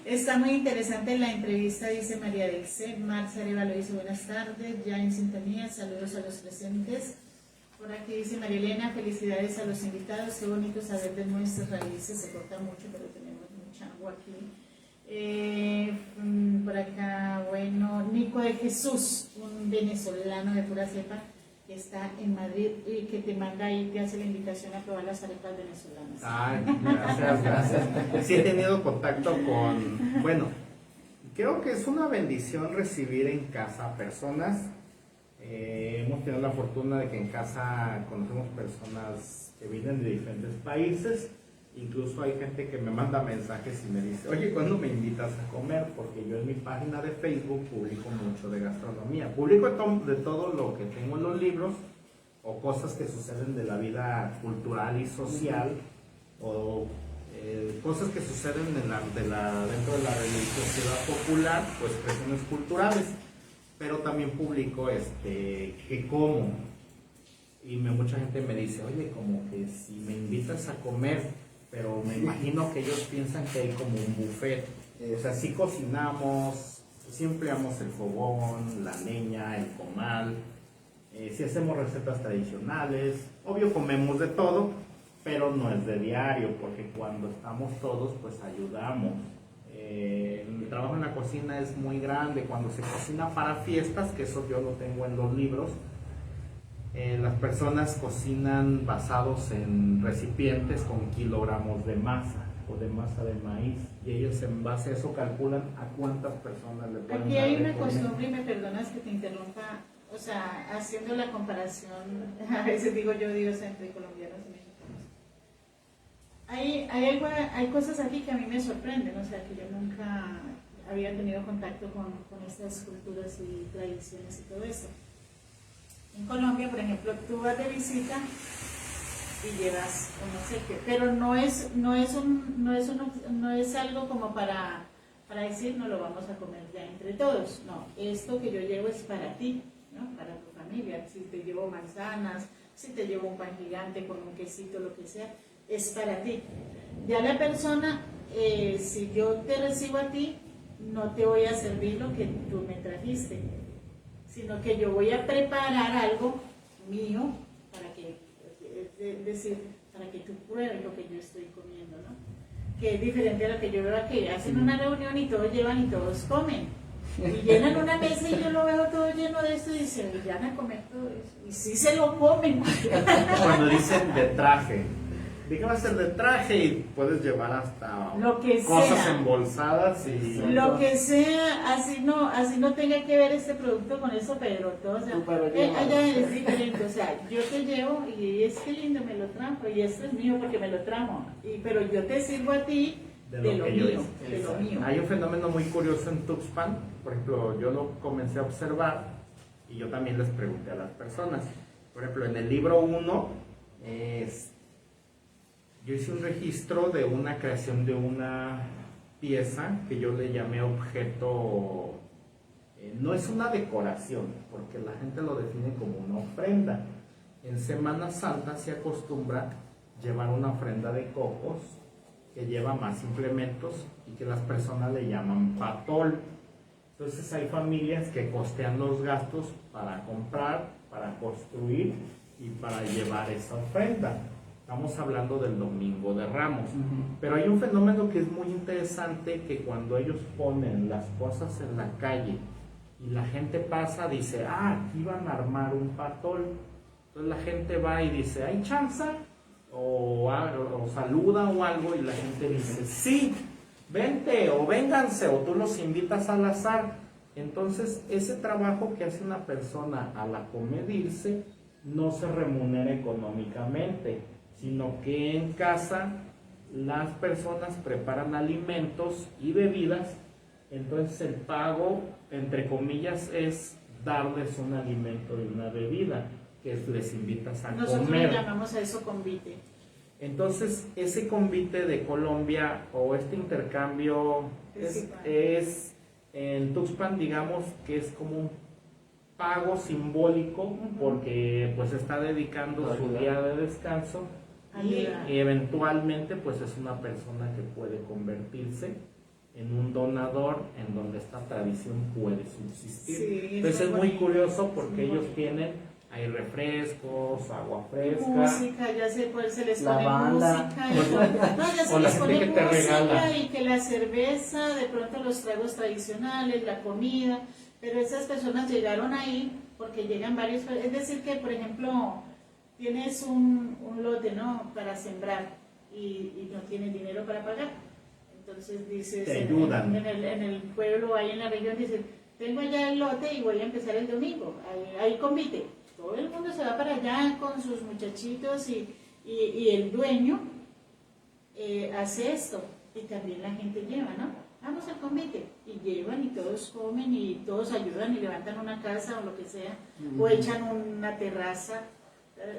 está muy interesante la entrevista, dice María Elcel. Marcia Arevalo dice buenas tardes, ya en sintonía, saludos a los presentes. Por aquí dice María Elena, felicidades a los invitados, qué bonito saber de nuestras raíces, se corta mucho, pero tenemos mucha agua aquí. Por acá, bueno, Nico de Jesús, un venezolano de pura cepa que está en Madrid y que te manda ahí, te hace la invitación a probar las arepas venezolanas. Ay, gracias. Sí he tenido contacto con, bueno, creo que es una bendición recibir en casa personas. Hemos tenido la fortuna de que en casa conocemos personas que vienen de diferentes países. Incluso hay gente que me manda mensajes y me dice, oye, ¿cuándo me invitas a comer? Porque yo en mi página de Facebook publico mucho de gastronomía. Publico de todo lo que tengo en los libros, o cosas que suceden de la vida cultural y social, o cosas que suceden dentro de la religiosidad popular, o expresiones culturales. Pero también publico que como. Y mucha gente me dice, oye, como que si me invitas a comer, pero me imagino que ellos piensan que hay como un buffet. O sea, sí cocinamos, sí empleamos el fogón, la leña, el comal, sí hacemos recetas tradicionales, obvio comemos de todo, pero no es de diario, porque cuando estamos todos, pues ayudamos. El trabajo en la cocina es muy grande. Cuando se cocina para fiestas, que eso yo lo tengo en los libros, las personas cocinan basados en recipientes con kilogramos de masa o de masa de maíz, y ellos en base a eso calculan a cuántas personas le pueden Aquí dar hay de una comer. costumbre, y me perdonas que te interrumpa, o sea, haciendo la comparación, a veces digo yo, Dios, entre colombianos y mexicanos. Hay cosas aquí que a mí me sorprenden, o sea, que yo nunca había tenido contacto con estas culturas y tradiciones y todo eso. En Colombia, por ejemplo, tú vas de visita y llevas un obsequio, pero no es algo como para decir no lo vamos a comer ya entre todos. No, esto que yo llevo es para ti, ¿no? Para tu familia. Si te llevo manzanas, si te llevo un pan gigante con un quesito, lo que sea, es para ti. Ya la persona, si yo te recibo a ti, no te voy a servir lo que tú me trajiste, sino que yo voy a preparar algo mío para que, es decir, para que tú pruebes lo que yo estoy comiendo, ¿no? Que es diferente a lo que yo veo aquí. Hacen una reunión y todos llevan y todos comen. Y llenan una mesa y yo lo veo todo lleno de esto y dicen, y van a comer todo eso. Y sí se lo comen. Cuando dicen de traje, dígame el de traje, y puedes llevar hasta lo que cosas sea, embolsadas y lo que sea, así no tenga que ver este producto con eso, pero todo, o sea, allá es diferente, o sea, yo te llevo y es que lindo, me lo trajo, y esto es mío porque me lo trajo, pero yo te sirvo a ti de lo mío. Hay un fenómeno muy curioso en Tuxpan, por ejemplo, yo lo comencé a observar y yo también les pregunté a las personas, Por ejemplo, en el libro 1, yo hice un registro de una creación de una pieza que yo le llamé objeto, no es una decoración, porque la gente lo define como una ofrenda. En Semana Santa se acostumbra llevar una ofrenda de cocos que lleva más implementos y que las personas le llaman patol. Entonces hay familias que costean los gastos para comprar, para construir y para llevar esa ofrenda. Estamos hablando del Domingo de Ramos. Pero hay un fenómeno que es muy interesante, que cuando ellos ponen las cosas en la calle y la gente pasa, dice, aquí van a armar un patol. Entonces la gente va y dice, ¿hay chance? O saluda o algo, y la gente dice, sí, vente o vénganse, o tú los invitas al azar. Entonces ese trabajo que hace una persona al acomedirse no se remunera económicamente, sino que en casa las personas preparan alimentos y bebidas. Entonces el pago, entre comillas, es darles un alimento y una bebida, que les invitas a Nosotros comer. le llamamos a eso convite. Entonces ese convite de Colombia, o este intercambio, es en Tuxpan, digamos que es como un pago simbólico, porque pues está dedicando su día de descanso y eventualmente pues es una persona que puede convertirse en un donador, en donde esta tradición puede subsistir. Sí, entonces es muy bonito, curioso, porque ellos tienen, hay refrescos, agua fresca, música, ya se les La pone banda. música, ya se o la les gente pone que te música, regala. y que la cerveza, de pronto los tragos tradicionales, la comida, pero esas personas llegaron ahí porque llegan varios, es decir que, por ejemplo, tienes un lote, ¿no?, para sembrar y no tienes dinero para pagar. Entonces dices, te ayudan. en el pueblo, ahí en la región, dicen, tengo allá el lote y voy a empezar el domingo, ahí convite. Todo el mundo se va para allá con sus muchachitos y el dueño hace esto, y también la gente lleva, ¿no? Vamos al convite, y llevan y todos comen y todos ayudan y levantan una casa o lo que sea, o echan una terraza.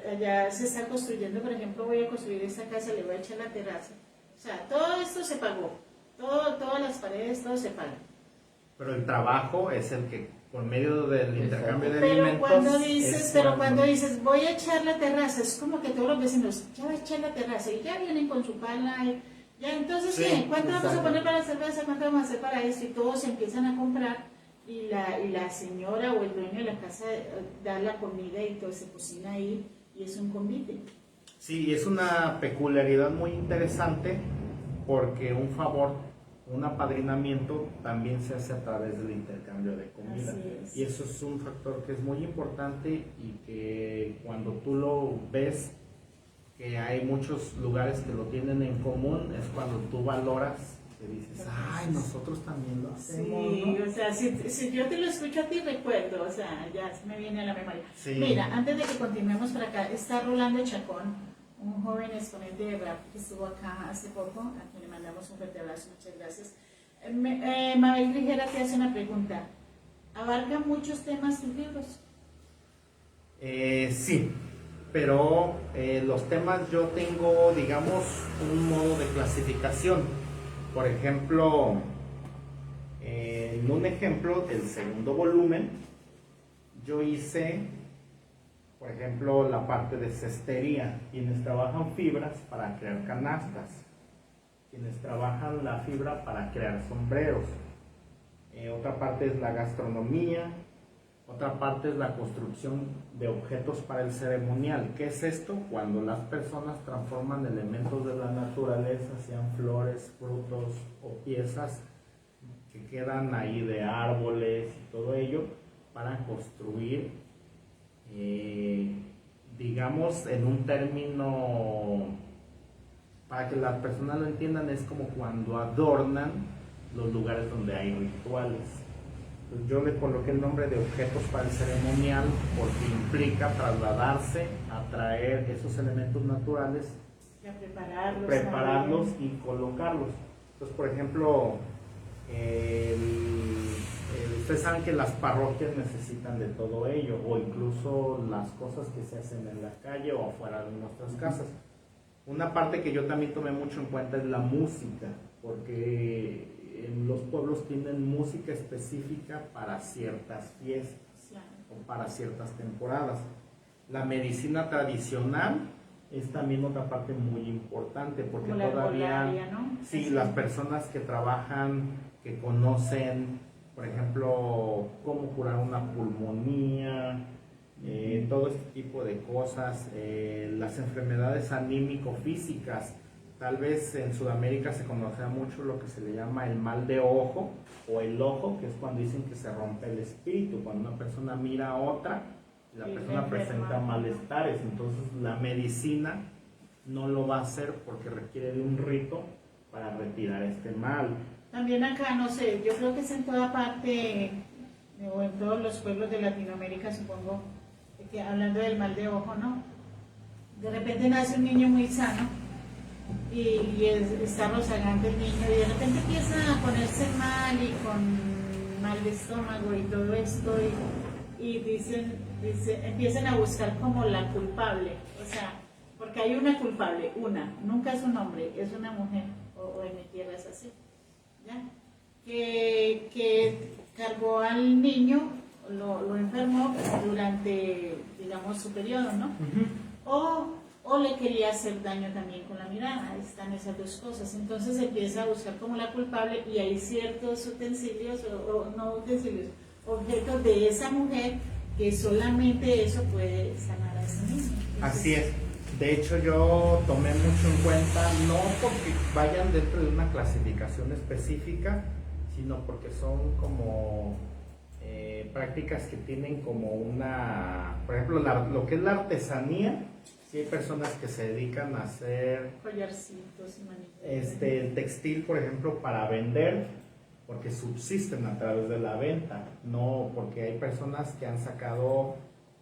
Allá se está construyendo, por ejemplo, voy a construir esta casa, le voy a echar la terraza. O sea, todo esto se pagó, todas las paredes, todo se paga. Pero el trabajo es el que, por medio del intercambio de Pero alimentos, cuando dices, voy a echar la terraza, es como que todos los vecinos, ya va a echar la terraza, y ya vienen con su pala, ya, entonces, Sí, ¿qué? ¿Cuánto vamos a exacto. poner para la cerveza? ¿Cuánto vamos a hacer para esto? Y todos empiezan a comprar, y la señora o el dueño de la casa da la comida y todo se cocina ahí, y es un convite. Sí, es una peculiaridad muy interesante, porque un favor, un apadrinamiento también se hace a través del intercambio de comida. Así es. Y eso es un factor que es muy importante, y que cuando tú lo ves, que hay muchos lugares que lo tienen en común, es cuando tú valoras, que dices, ay, nosotros también lo hacemos, Sí, ¿no? o sea, si yo te lo escucho a ti, recuerdo, o sea, ya se me viene a la memoria. Sí. Mira, antes de que continuemos por acá, está Rolando Chacón, un joven exponente de rap que estuvo acá hace poco, a quien le mandamos un fuerte abrazo, muchas gracias. Mabel Ligera te hace una pregunta, ¿abarca muchos temas tus libros? Sí, pero los temas yo tengo, digamos, un modo de clasificación. Por ejemplo, en un ejemplo del segundo volumen, yo hice, por ejemplo, la parte de cestería, quienes trabajan fibras para crear canastas, quienes trabajan la fibra para crear sombreros. Otra parte es la gastronomía. Otra parte es la construcción de objetos para el ceremonial. ¿Qué es esto? Cuando las personas transforman elementos de la naturaleza, sean flores, frutos o piezas que quedan ahí de árboles y todo ello, para construir, digamos, en un término, para que las personas lo entiendan, es como cuando adornan los lugares donde hay rituales. Yo le coloqué el nombre de objetos para el ceremonial porque implica trasladarse a traer esos elementos naturales, Y a prepararlos. prepararlos también. y colocarlos. Entonces, por ejemplo, ustedes saben que las parroquias necesitan de todo ello, o incluso las cosas que se hacen en la calle o afuera de nuestras casas. Una parte que yo también tomé mucho en cuenta es la música, porque en los pueblos tienen música específica para ciertas fiestas o para ciertas temporadas. La medicina tradicional es también otra parte muy importante, porque como la todavía, herbolaria, ¿no? sí, Así. las personas que trabajan, que conocen, por ejemplo, cómo curar una pulmonía, todo este tipo de cosas, las enfermedades anímico-físicas. Tal vez en Sudamérica se conoce mucho lo que se le llama el mal de ojo o el ojo, que es cuando dicen que se rompe el espíritu, cuando una persona mira a otra, la Y persona presenta malestares. Entonces la medicina no lo va a hacer porque requiere de un rito para retirar este mal. También acá, no sé, yo creo que es en toda parte, o en todos los pueblos de Latinoamérica, supongo, que hablando del mal de ojo, ¿no? De repente nace un niño muy sano y está rozagante el niño y de repente empieza a ponerse mal y con mal de estómago y todo esto y empiezan a buscar como la culpable, o sea, porque hay una culpable, nunca es un hombre, es una mujer, o en mi tierra es así, ¿ya? Que cargó al niño, lo enfermó durante, digamos, su periodo, ¿no? O le quería hacer daño también con la mirada. Están esas dos cosas. Entonces empieza a buscar como la culpable y hay ciertos utensilios, o no utensilios, objetos de esa mujer que solamente eso puede sanar a ese niño. Entonces, así es. De hecho, yo tomé mucho en cuenta, no porque vayan dentro de una clasificación específica, sino porque son como prácticas que tienen como una, por ejemplo, lo que es la artesanía. Sí, hay personas que se dedican a hacer collarcitos y manitos. el textil, por ejemplo, para vender, porque subsisten a través de la venta, no porque hay personas que han sacado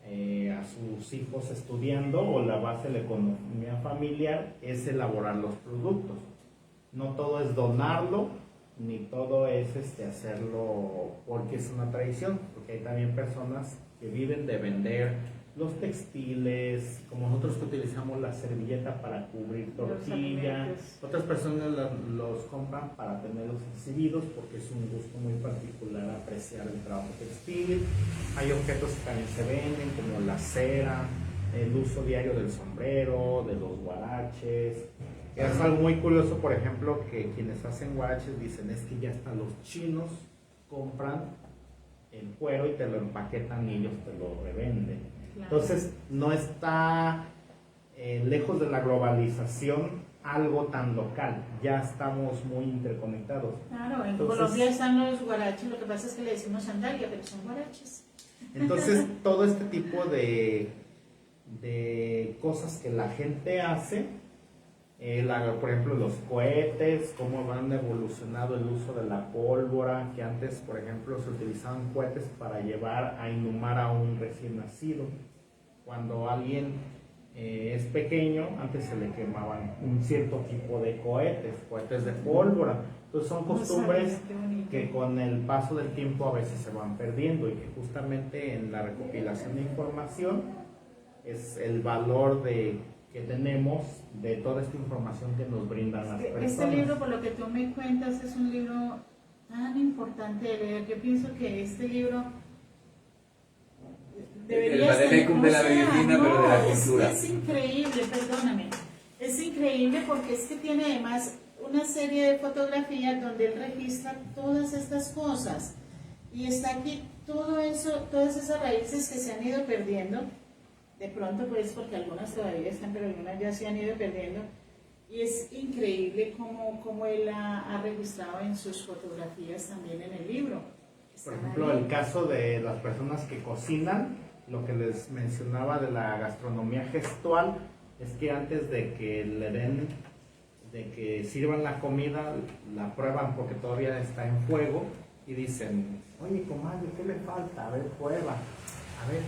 a sus hijos estudiando, o la base de la economía familiar es elaborar los productos. No todo es donarlo, ni todo es hacerlo porque es una tradición, porque hay también personas que viven de vender los textiles, como nosotros que utilizamos la servilleta para cubrir tortilla, otras personas los compran para tenerlos exhibidos porque es un gusto muy particular apreciar el trabajo textil. Hay objetos que también se venden como la cera, el uso diario del sombrero, de los guaraches. Es algo muy curioso, por ejemplo, que quienes hacen guaraches dicen es que ya hasta los chinos compran el cuero y te lo empaquetan y ellos te lo revenden. Entonces no está lejos de la globalización algo tan local, ya estamos muy interconectados. Claro, en Colombia están los guaraches, lo que pasa es que le decimos sandalia, pero son guaraches. Entonces todo este tipo de cosas que la gente hace, por ejemplo los cohetes, cómo han evolucionado el uso de la pólvora, que antes por ejemplo se utilizaban cohetes para llevar a inhumar a un recién nacido. Cuando alguien es pequeño, antes se le quemaban un cierto tipo de cohetes de pólvora. Entonces son costumbres que con el paso del tiempo a veces se van perdiendo, y que justamente en la recopilación de información es el valor que tenemos de toda esta información que nos brindan las personas. Este libro, por lo que tú me cuentas, es un libro tan importante de leer. Yo pienso que este libro debería ser de la medicina, pero de la cultura. Es increíble, perdóname. Es increíble porque es que tiene además una serie de fotografías donde él registra todas estas cosas. Y está aquí todo eso, todas esas raíces que se han ido perdiendo. De pronto pues porque algunas todavía están, pero algunas ya se han ido perdiendo. Y es increíble cómo él ha registrado en sus fotografías también en el libro. Por ejemplo, el caso de las personas que cocinan, lo que les mencionaba de la gastronomía gestual, es que antes de que de que sirvan la comida, la prueban porque todavía está en fuego y dicen, oye comadre, ¿qué le falta? A ver, prueba. A ver,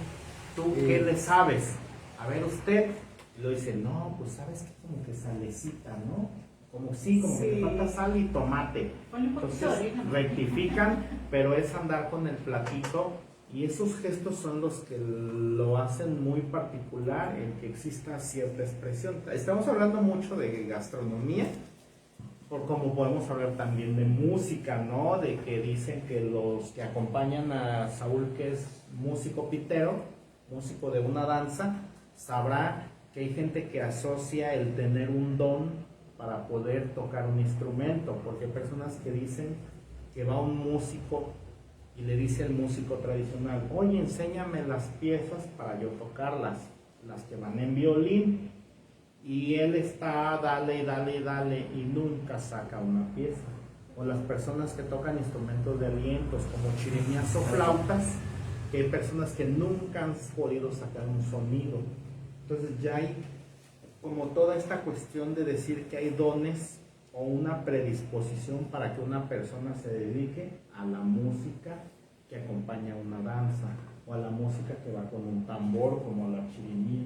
¿tú qué le sabes? A ver usted. Y lo dice, no, pues sabes que como que salecita, ¿no? como sí, como que Sí. le falta sal y tomate. Ponle un poquito de Entonces orégano. rectifican, pero es andar con el platito y esos gestos son los que lo hacen muy particular, el que exista cierta expresión. Estamos hablando mucho de gastronomía, por como podemos hablar también de música, ¿no? De que dicen que los que acompañan a Saúl, que es músico pitero, músico de una danza, sabrá que hay gente que asocia el tener un don para poder tocar un instrumento, porque hay personas que dicen que va un músico y le dice al músico tradicional, oye, enséñame las piezas para yo tocarlas, las que van en violín, y él está dale, dale, dale, y nunca saca una pieza. O las personas que tocan instrumentos de alientos como chirimías o flautas, que hay personas que nunca han podido sacar un sonido. Entonces ya hay como toda esta cuestión de decir que hay dones o una predisposición para que una persona se dedique a la música que acompaña una danza o a la música que va con un tambor como la chirimía,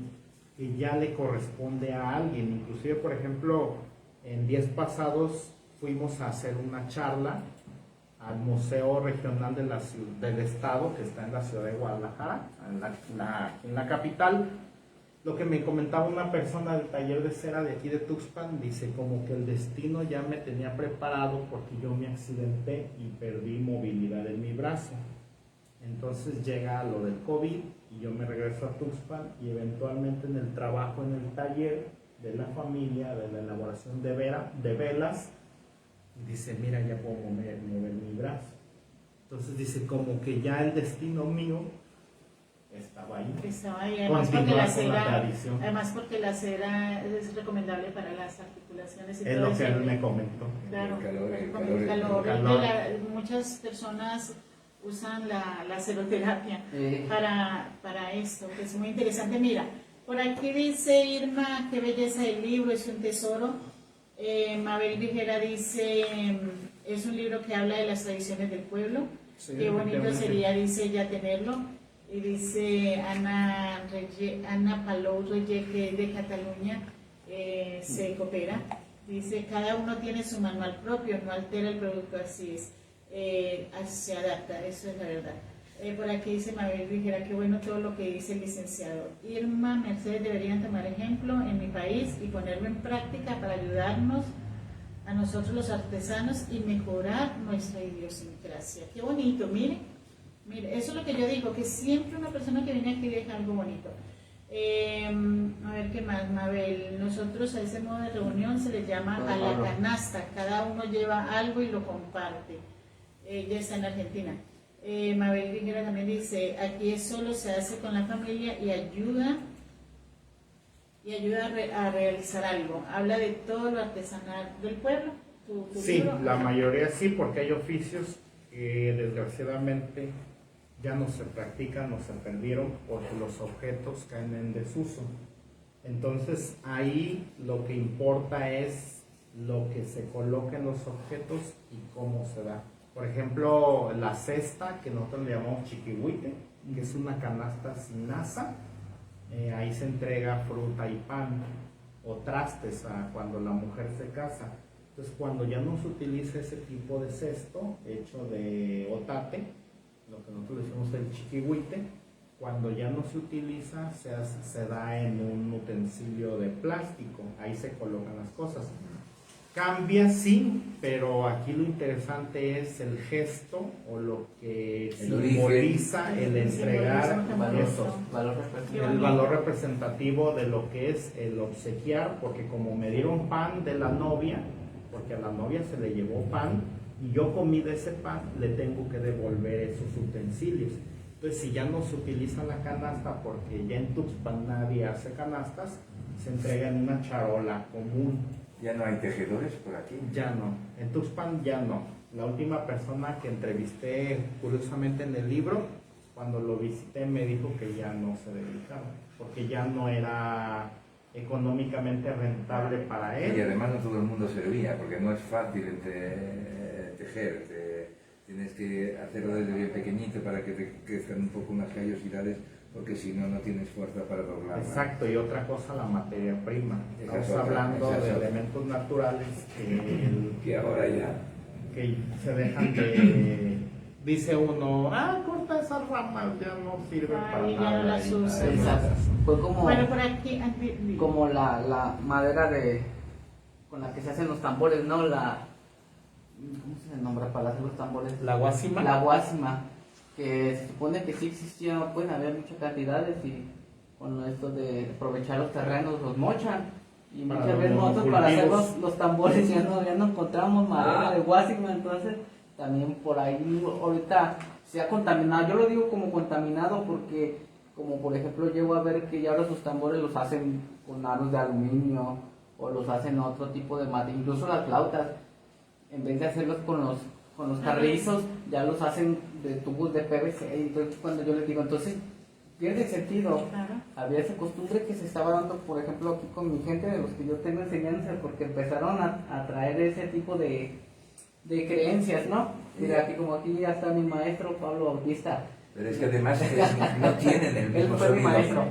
que ya le corresponde a alguien. Inclusive, por ejemplo, en días pasados fuimos a hacer una charla al Museo Regional de del Estado, que está en la ciudad de Guadalajara, en la capital. Lo que me comentaba una persona del taller de cera de aquí de Tuxpan, dice como que el destino ya me tenía preparado porque yo me accidenté y perdí movilidad en mi brazo. Entonces llega lo del COVID y yo me regreso a Tuxpan y eventualmente en el trabajo en el taller de la familia, de la elaboración de velas, dice, mira, ya puedo mover mi brazo. Entonces dice como que ya el destino mío estaba ahí. Estaba ahí, además porque la cera es recomendable para las articulaciones y es todo lo que eso. él me comentó. Claro, El calor. Muchas personas usan la ceroterapia para esto, que es muy interesante. Mira, por aquí dice Irma, qué belleza el libro, es un tesoro. Mabel Vigera dice, es un libro que habla de las tradiciones del pueblo. Sí, Qué bonito sería, dice ella, tenerlo. Y dice Ana Palou Reyes, que es de Cataluña, se coopera. Dice, cada uno tiene su manual propio, no altera el producto, así es. Se adapta, eso es la verdad. Por aquí dice Mabel Vigera, qué bueno todo lo que dice el licenciado. Irma, Mercedes deberían tomar ejemplo en mi país y ponerlo en práctica para ayudarnos a nosotros los artesanos y mejorar nuestra idiosincrasia. Qué bonito, mire, eso es lo que yo digo, que siempre una persona que viene aquí deja algo bonito. A ver qué más, Mabel. Nosotros a ese modo de reunión se le llama a la canasta, cada uno lleva algo y lo comparte. Ella está en Argentina. Mabel Riguera también dice, aquí solo se hace con la familia y ayuda a realizar algo. Habla de todo lo artesanal del pueblo. ¿Tu Sí, libro? la mayoría sí, porque hay oficios que desgraciadamente ya no se practican o se perdieron porque los objetos caen en desuso. Entonces ahí lo que importa es lo que se coloca en los objetos y cómo se da. Por ejemplo, la cesta, que nosotros le llamamos chiquihuite, que es una canasta sin asa, ahí se entrega fruta y pan, o trastes cuando la mujer se casa. Entonces, cuando ya no se utiliza ese tipo de cesto hecho de otate, lo que nosotros le decimos el chiquihuite, cuando ya no se utiliza, se da en un utensilio de plástico, ahí se colocan las cosas. Cambia, sí, pero aquí lo interesante es el gesto o lo que simboliza el entregar el valor representativo de lo que es el obsequiar, porque como me dieron pan de la novia, porque a la novia se le llevó pan y yo comí de ese pan, le tengo que devolver esos utensilios. Entonces, si ya no se utiliza la canasta, porque ya en Tuxpan nadie hace canastas, se entrega en una charola común. ¿Ya no hay tejedores por aquí? Ya no, en Tuxpan ya no. La última persona que entrevisté, curiosamente en el libro, cuando lo visité me dijo que ya no se dedicaba, porque ya no era económicamente rentable para él. Y además no todo el mundo servía, porque no es fácil tejer. Tienes que hacerlo desde bien pequeñito para que te crezcan un poco unas callosidades, porque si no, no tienes fuerza para doblarla. Exacto, y otra cosa, la materia prima. Esa Estamos es otra, hablando esa es de otra. elementos naturales Que ahora ya... que se dejan de... Dice uno, corta esas ramas, ya no sirven Ay, para ya no nada. las y usa. nada. Exacto. Fue como, Bueno, por aquí, como la madera con la que se hacen los tambores, ¿no? ¿Cómo se nombra para hacer los tambores? La guasima. La guasima, que se supone que sí existía, pueden haber muchas cantidades y con esto de aprovechar los terrenos los mochan. Y Para muchas los veces nosotros para hacer monocultivos. los tambores ya no encontramos madera de guasima, entonces también por ahí ahorita se ha contaminado. Yo lo digo como contaminado porque, como por ejemplo, llego a ver que ya ahora sus tambores los hacen con aros de aluminio o los hacen otro tipo de madera, incluso las flautas, en vez de hacerlos con los carrizos, ya los hacen de tubos de PVC. Entonces, cuando yo les digo, entonces pierde sentido. claro. Había esa costumbre que se estaba dando, por ejemplo, aquí con mi gente, de los que yo tengo enseñanza, porque empezaron a traer ese tipo de creencias, ¿no? Mira, aquí como aquí ya está mi maestro Pablo Bautista. Pero es que además no tienen el Él mismo fue mi sonido. maestro.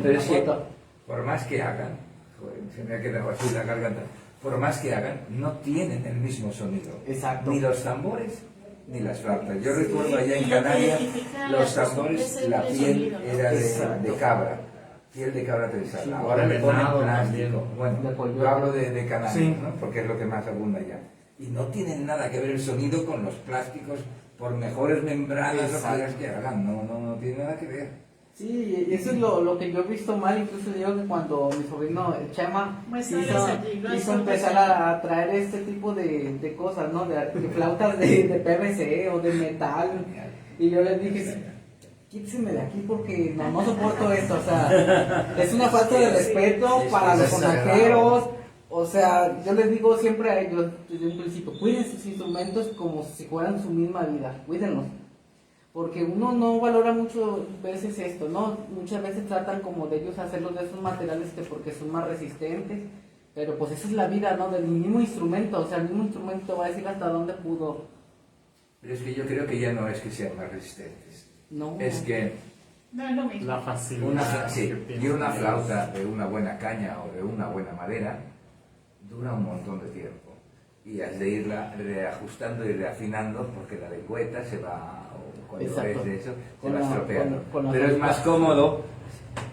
Pero es que, Foto. por más que hagan, joder, se me ha quedado así la garganta, por más que hagan, no tienen el mismo sonido. Exacto. Ni los tambores, ni las flautas. Yo Sí, recuerdo allá y en lo que Canarias, identifica los las tambores, costumbres la es el piel sonido, ¿no? era Exacto. de cabra. Piel de cabra trenzada. Sí, Ahora de le ponen venado plástico. también. De Bueno, pollo. yo hablo de Canarias, Sí. ¿no? Porque es lo que más abunda allá. Y no tienen nada que ver el sonido con los plásticos, por mejores membranas o cosas que hagan. No tiene nada que ver. Sí, y eso es lo que yo he visto mal, incluso digo que cuando mi sobrino Chema Muéstrales allí, lo quiso hacen empezar pasar. a traer este tipo de cosas, ¿no? De flautas de PVC o de metal. Y yo les dije, quíteseme de aquí porque no soporto esto, o sea, es una falta de respeto sí, para sí, los sí, sonajeros. O sea, yo les digo siempre a ellos desde un principio, cuiden sus instrumentos como si fueran su misma vida, cuídenlos. Porque uno no valora mucho veces esto, ¿no? Muchas veces tratan como de ellos hacerlos de esos materiales que porque son más resistentes, pero pues esa es la vida, ¿no? Del mismo instrumento, o sea, el mismo instrumento va a decir hasta dónde pudo. Pero es que yo creo que ya no es que sean más resistentes. No. Es que No es lo mismo. La facilidad. sí, que y tienen una ellos. flauta de una buena caña o de una buena madera dura un montón de tiempo. Y has de irla reajustando y reafinando porque la lengüeta se va, o cuando Exacto. es de eso, se Con va la- estropeando. con la Pero es flauta. más cómodo,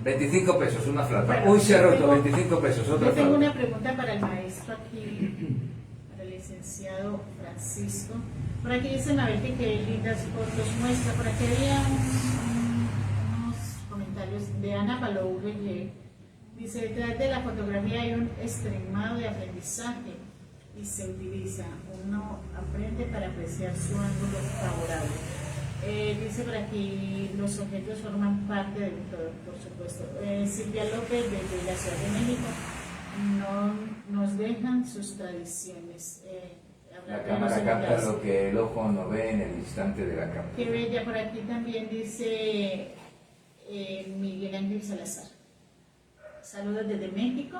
25 pesos una flauta. Bueno, Uy, se ha yo roto, tengo- 25 pesos otra Yo tengo flauta. una pregunta para el maestro aquí, para el licenciado Francisco. Por aquí dice Mabel que qué lindas fotos muestra. Por aquí había unos comentarios de Ana Palou Reyes. Dice, detrás de la fotografía hay un extremado de aprendizaje y se utiliza. Uno aprende para apreciar su ángulo favorable. Dice por aquí, los objetos forman parte del todo, por supuesto. Silvia López, desde la Ciudad de México, no nos dejan sus tradiciones. La Habrá cámara menos capta emigración. lo que el ojo no ve en el instante de la cámara. Qué bella, por aquí también dice Miguel Ángel Salazar. Saludos desde México.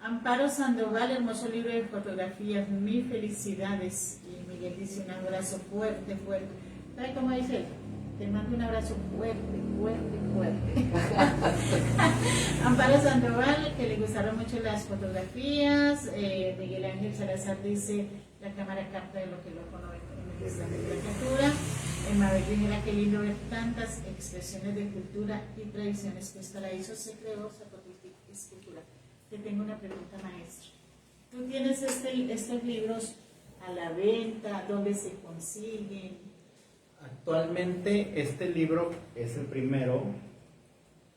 Amparo Sandoval, hermoso libro de fotografías, mil felicidades. Y Miguel dice un abrazo fuerte, fuerte. ¿Sabe cómo dice él? Te mando un abrazo fuerte, fuerte, fuerte. Amparo Sandoval, que le gustaron mucho las fotografías. Miguel Ángel Salazar dice, la cámara capta de lo que el ojo no ve en el instante de la captura. Mabel Rivera, qué lindo ver tantas expresiones de cultura y tradiciones, pues para eso se creó Zapotillo Escultura. Te tengo una pregunta, maestro. ¿Tú tienes estos libros a la venta? ¿Dónde se consiguen? Actualmente este libro es el primero.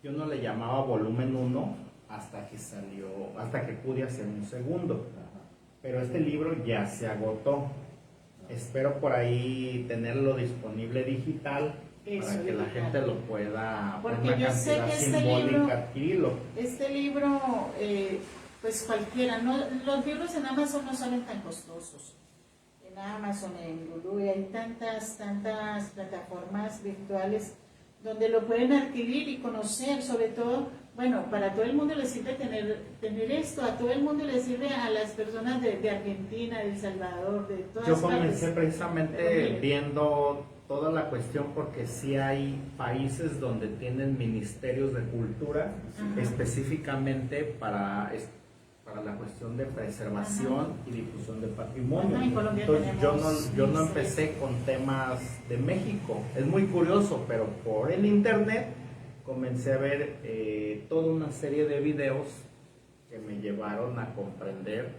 Yo no le llamaba volumen 1 hasta que salió, hasta que pude hacer un segundo. Pero este libro ya se agotó. Espero por ahí tenerlo disponible digital Eso, para que la digital. gente lo pueda, por Porque una yo sé cantidad que este simbólica, libro- adquirirlo. Este libro, pues cualquiera, no, los libros en Amazon no salen tan costosos. En Amazon, en Lulu, hay tantas plataformas virtuales donde lo pueden adquirir y conocer, sobre todo, bueno, para todo el mundo le sirve tener esto, a todo el mundo le sirve, a las personas de Argentina, de El Salvador, de todas Yo partes. comencé precisamente viendo toda la cuestión porque sí hay países donde tienen ministerios de cultura específicamente para la cuestión de preservación y difusión de patrimonio. En Colombia Entonces, tenemos yo no ministerios. empecé con temas de México. Es muy curioso, pero por el internet comencé a ver toda una serie de videos que me llevaron a comprender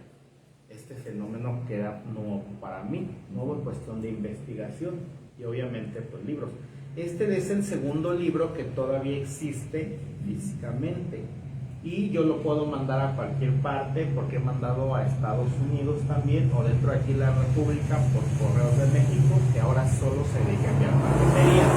este fenómeno que era nuevo para mí, nuevo en cuestión de investigación y obviamente pues libros. Este es el segundo libro que todavía existe físicamente y yo lo puedo mandar a cualquier parte porque he mandado a Estados Unidos también o dentro de aquí la República por Correos de México, que ahora solo se dedica a enviar paqueterías.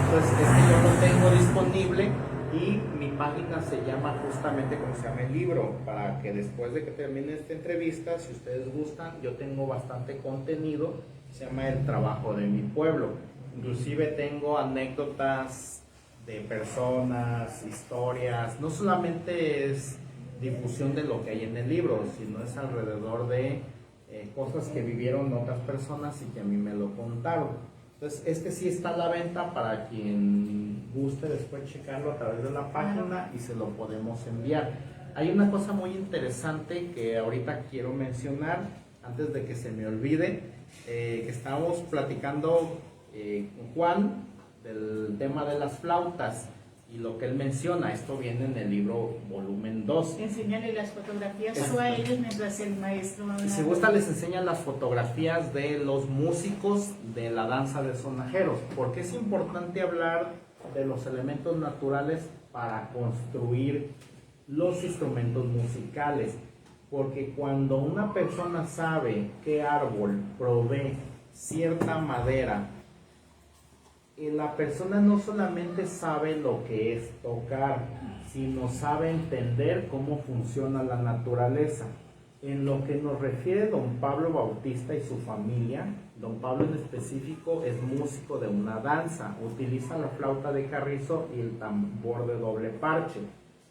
Entonces yo lo tengo disponible y mi página se llama justamente como se llama el libro, para que después de que termine esta entrevista, si ustedes gustan, yo tengo bastante contenido, se llama El Trabajo de mi Pueblo. Inclusive tengo anécdotas de personas, historias, no solamente es difusión de lo que hay en el libro, sino es alrededor de cosas que vivieron otras personas y que a mí me lo contaron. Entonces, este sí está a la venta para quien guste después checarlo a través de la página y se lo podemos enviar. Hay una cosa muy interesante que ahorita quiero mencionar, antes de que se me olvide, que estábamos platicando con Juan del tema de las flautas y lo que él menciona, esto viene en el libro volumen 2. Enseñarle las fotografías o a ellos mientras el maestro habla. Si gusta les enseñan las fotografías de los músicos de la danza de sonajeros, porque es importante hablar de los elementos naturales para construir los instrumentos musicales, porque cuando una persona sabe qué árbol provee cierta madera, la persona no solamente sabe lo que es tocar, sino sabe entender cómo funciona la naturaleza. En lo que nos refiere don Pablo Bautista y su familia, don Pablo en específico es músico de una danza, utiliza la flauta de carrizo y el tambor de doble parche.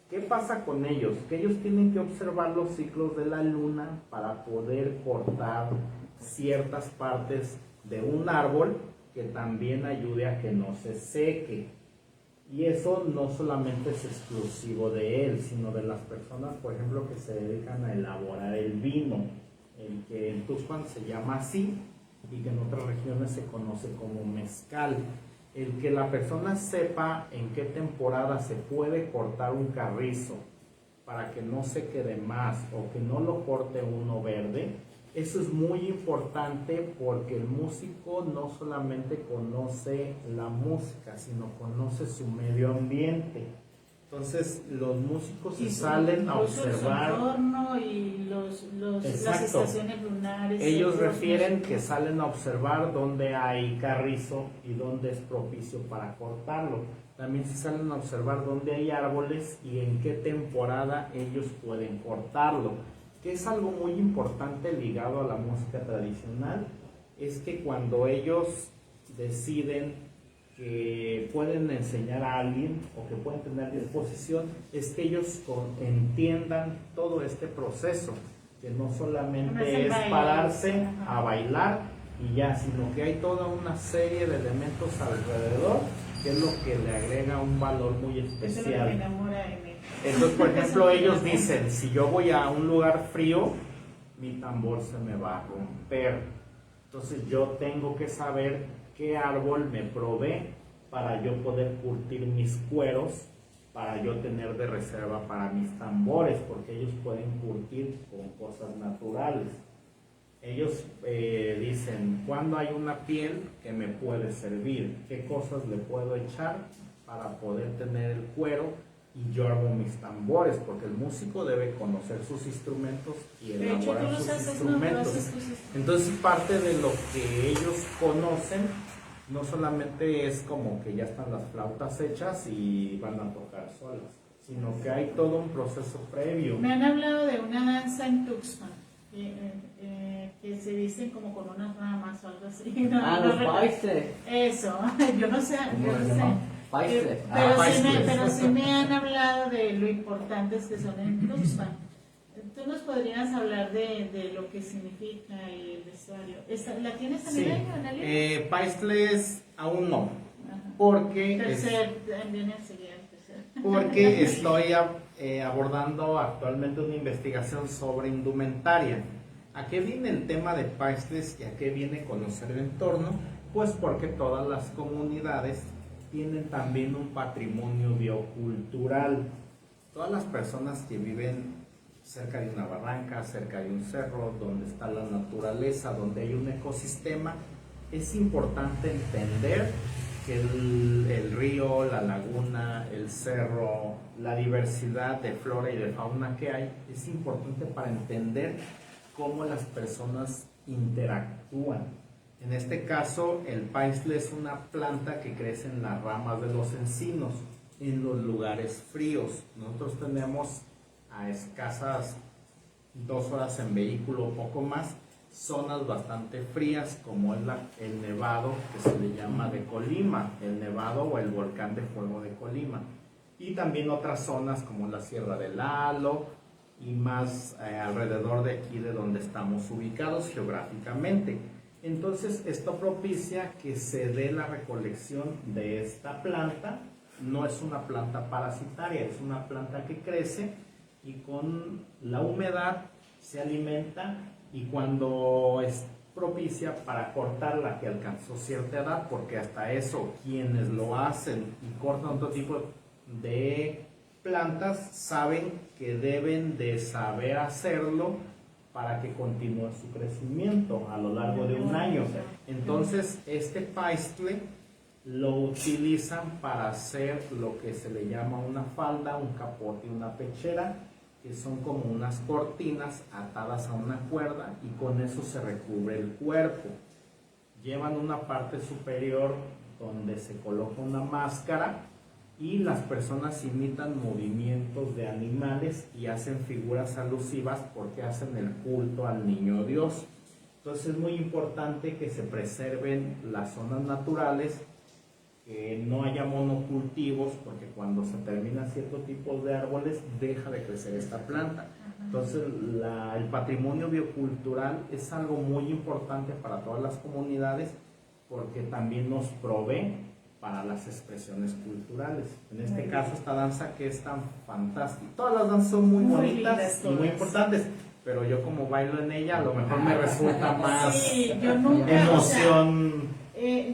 ¿Qué pasa con ellos? Que ellos tienen que observar los ciclos de la luna para poder cortar ciertas partes de un árbol que también ayude a que no se seque. Y eso no solamente es exclusivo de él, sino de las personas, por ejemplo, que se dedican a elaborar el vino, el que en Tuxpan se llama así y que en otras regiones se conoce como mezcal. El que la persona sepa en qué temporada se puede cortar un carrizo para que no se quede más o que no lo corte uno verde, eso es muy importante porque el músico no solamente conoce la música, sino conoce su medio ambiente. Entonces los músicos se salen a observar su entorno y las estaciones lunares. Ellos refieren que salen a observar dónde hay carrizo y dónde es propicio para cortarlo. También se salen a observar dónde hay árboles y en qué temporada ellos pueden cortarlo. Que es algo muy importante ligado a la música tradicional, es que cuando ellos deciden que pueden enseñar a alguien o que pueden tener disposición, es que ellos entiendan todo este proceso, que no solamente es pararse a bailar y ya, sino que hay toda una serie de elementos alrededor, que es lo que le agrega un valor muy especial. Eso es lo que me enamora de mí. Entonces, por ejemplo, ellos dicen, si yo voy a un lugar frío, mi tambor se me va a romper. Entonces yo tengo que saber qué árbol me provee para yo poder curtir mis cueros, para yo tener de reserva para mis tambores, porque ellos pueden curtir con cosas naturales. Ellos dicen, ¿cuándo hay una piel que me puede servir? ¿Qué cosas le puedo echar para poder tener el cuero? Y yo hago mis tambores, porque el músico debe conocer sus instrumentos y elaborar sus instrumentos. Entonces parte de lo que ellos conocen no solamente es como que ya están las flautas hechas y van a tocar solas, sino que hay todo un proceso previo. Me han hablado de una danza en Tuxpan, que se dicen como con unas ramas o algo así. Los bailes. Eso, yo no sé. Paisles. Pero sí me han hablado de lo importantes que son en Tuxpan. ¿Tú nos podrías hablar de lo que significa el vestuario? ¿La tienes Sí. también en el libro? Paisles aún no, Ajá. porque Viene enseguida el tercer. porque estoy abordando actualmente una investigación sobre indumentaria. ¿A qué viene el tema de Paisles y a qué viene conocer el entorno? Pues porque todas las comunidades tienen también un patrimonio biocultural. Todas las personas que viven cerca de una barranca, cerca de un cerro, donde está la naturaleza, donde hay un ecosistema, es importante entender que el río, la laguna, el cerro, la diversidad de flora y de fauna que hay, es importante para entender cómo las personas interactúan. En este caso, el paisle es una planta que crece en las ramas de los encinos, en los lugares fríos. Nosotros tenemos a escasas 2 horas en vehículo o poco más, zonas bastante frías como es el nevado que se le llama de Colima, el nevado o el volcán de fuego de Colima, y también otras zonas como la Sierra del Lalo y más alrededor de aquí de donde estamos ubicados geográficamente. Entonces esto propicia que se dé la recolección de esta planta. No es una planta parasitaria, es una planta que crece y con la humedad se alimenta, y cuando es propicia para cortarla, que alcanzó cierta edad, porque hasta eso quienes lo hacen y cortan otro tipo de plantas saben que deben de saber hacerlo para que continúe su crecimiento a lo largo de un año. Entonces este paisle lo utilizan para hacer lo que se le llama una falda, un capote y una pechera, que son como unas cortinas atadas a una cuerda, y con eso se recubre el cuerpo. Llevan una parte superior donde se coloca una máscara y las personas imitan movimientos de animales y hacen figuras alusivas porque hacen el culto al niño Dios. Entonces es muy importante que se preserven las zonas naturales, que no haya monocultivos, porque cuando se terminan ciertos tipos de árboles deja de crecer esta planta. Entonces el patrimonio biocultural es algo muy importante para todas las comunidades, porque también nos provee para las expresiones culturales. En este caso esta danza que es tan fantástica. Todas las danzas son muy bonitas y muy importantes, pero yo como bailo en ella a lo mejor me resulta más sí, yo nunca, emoción.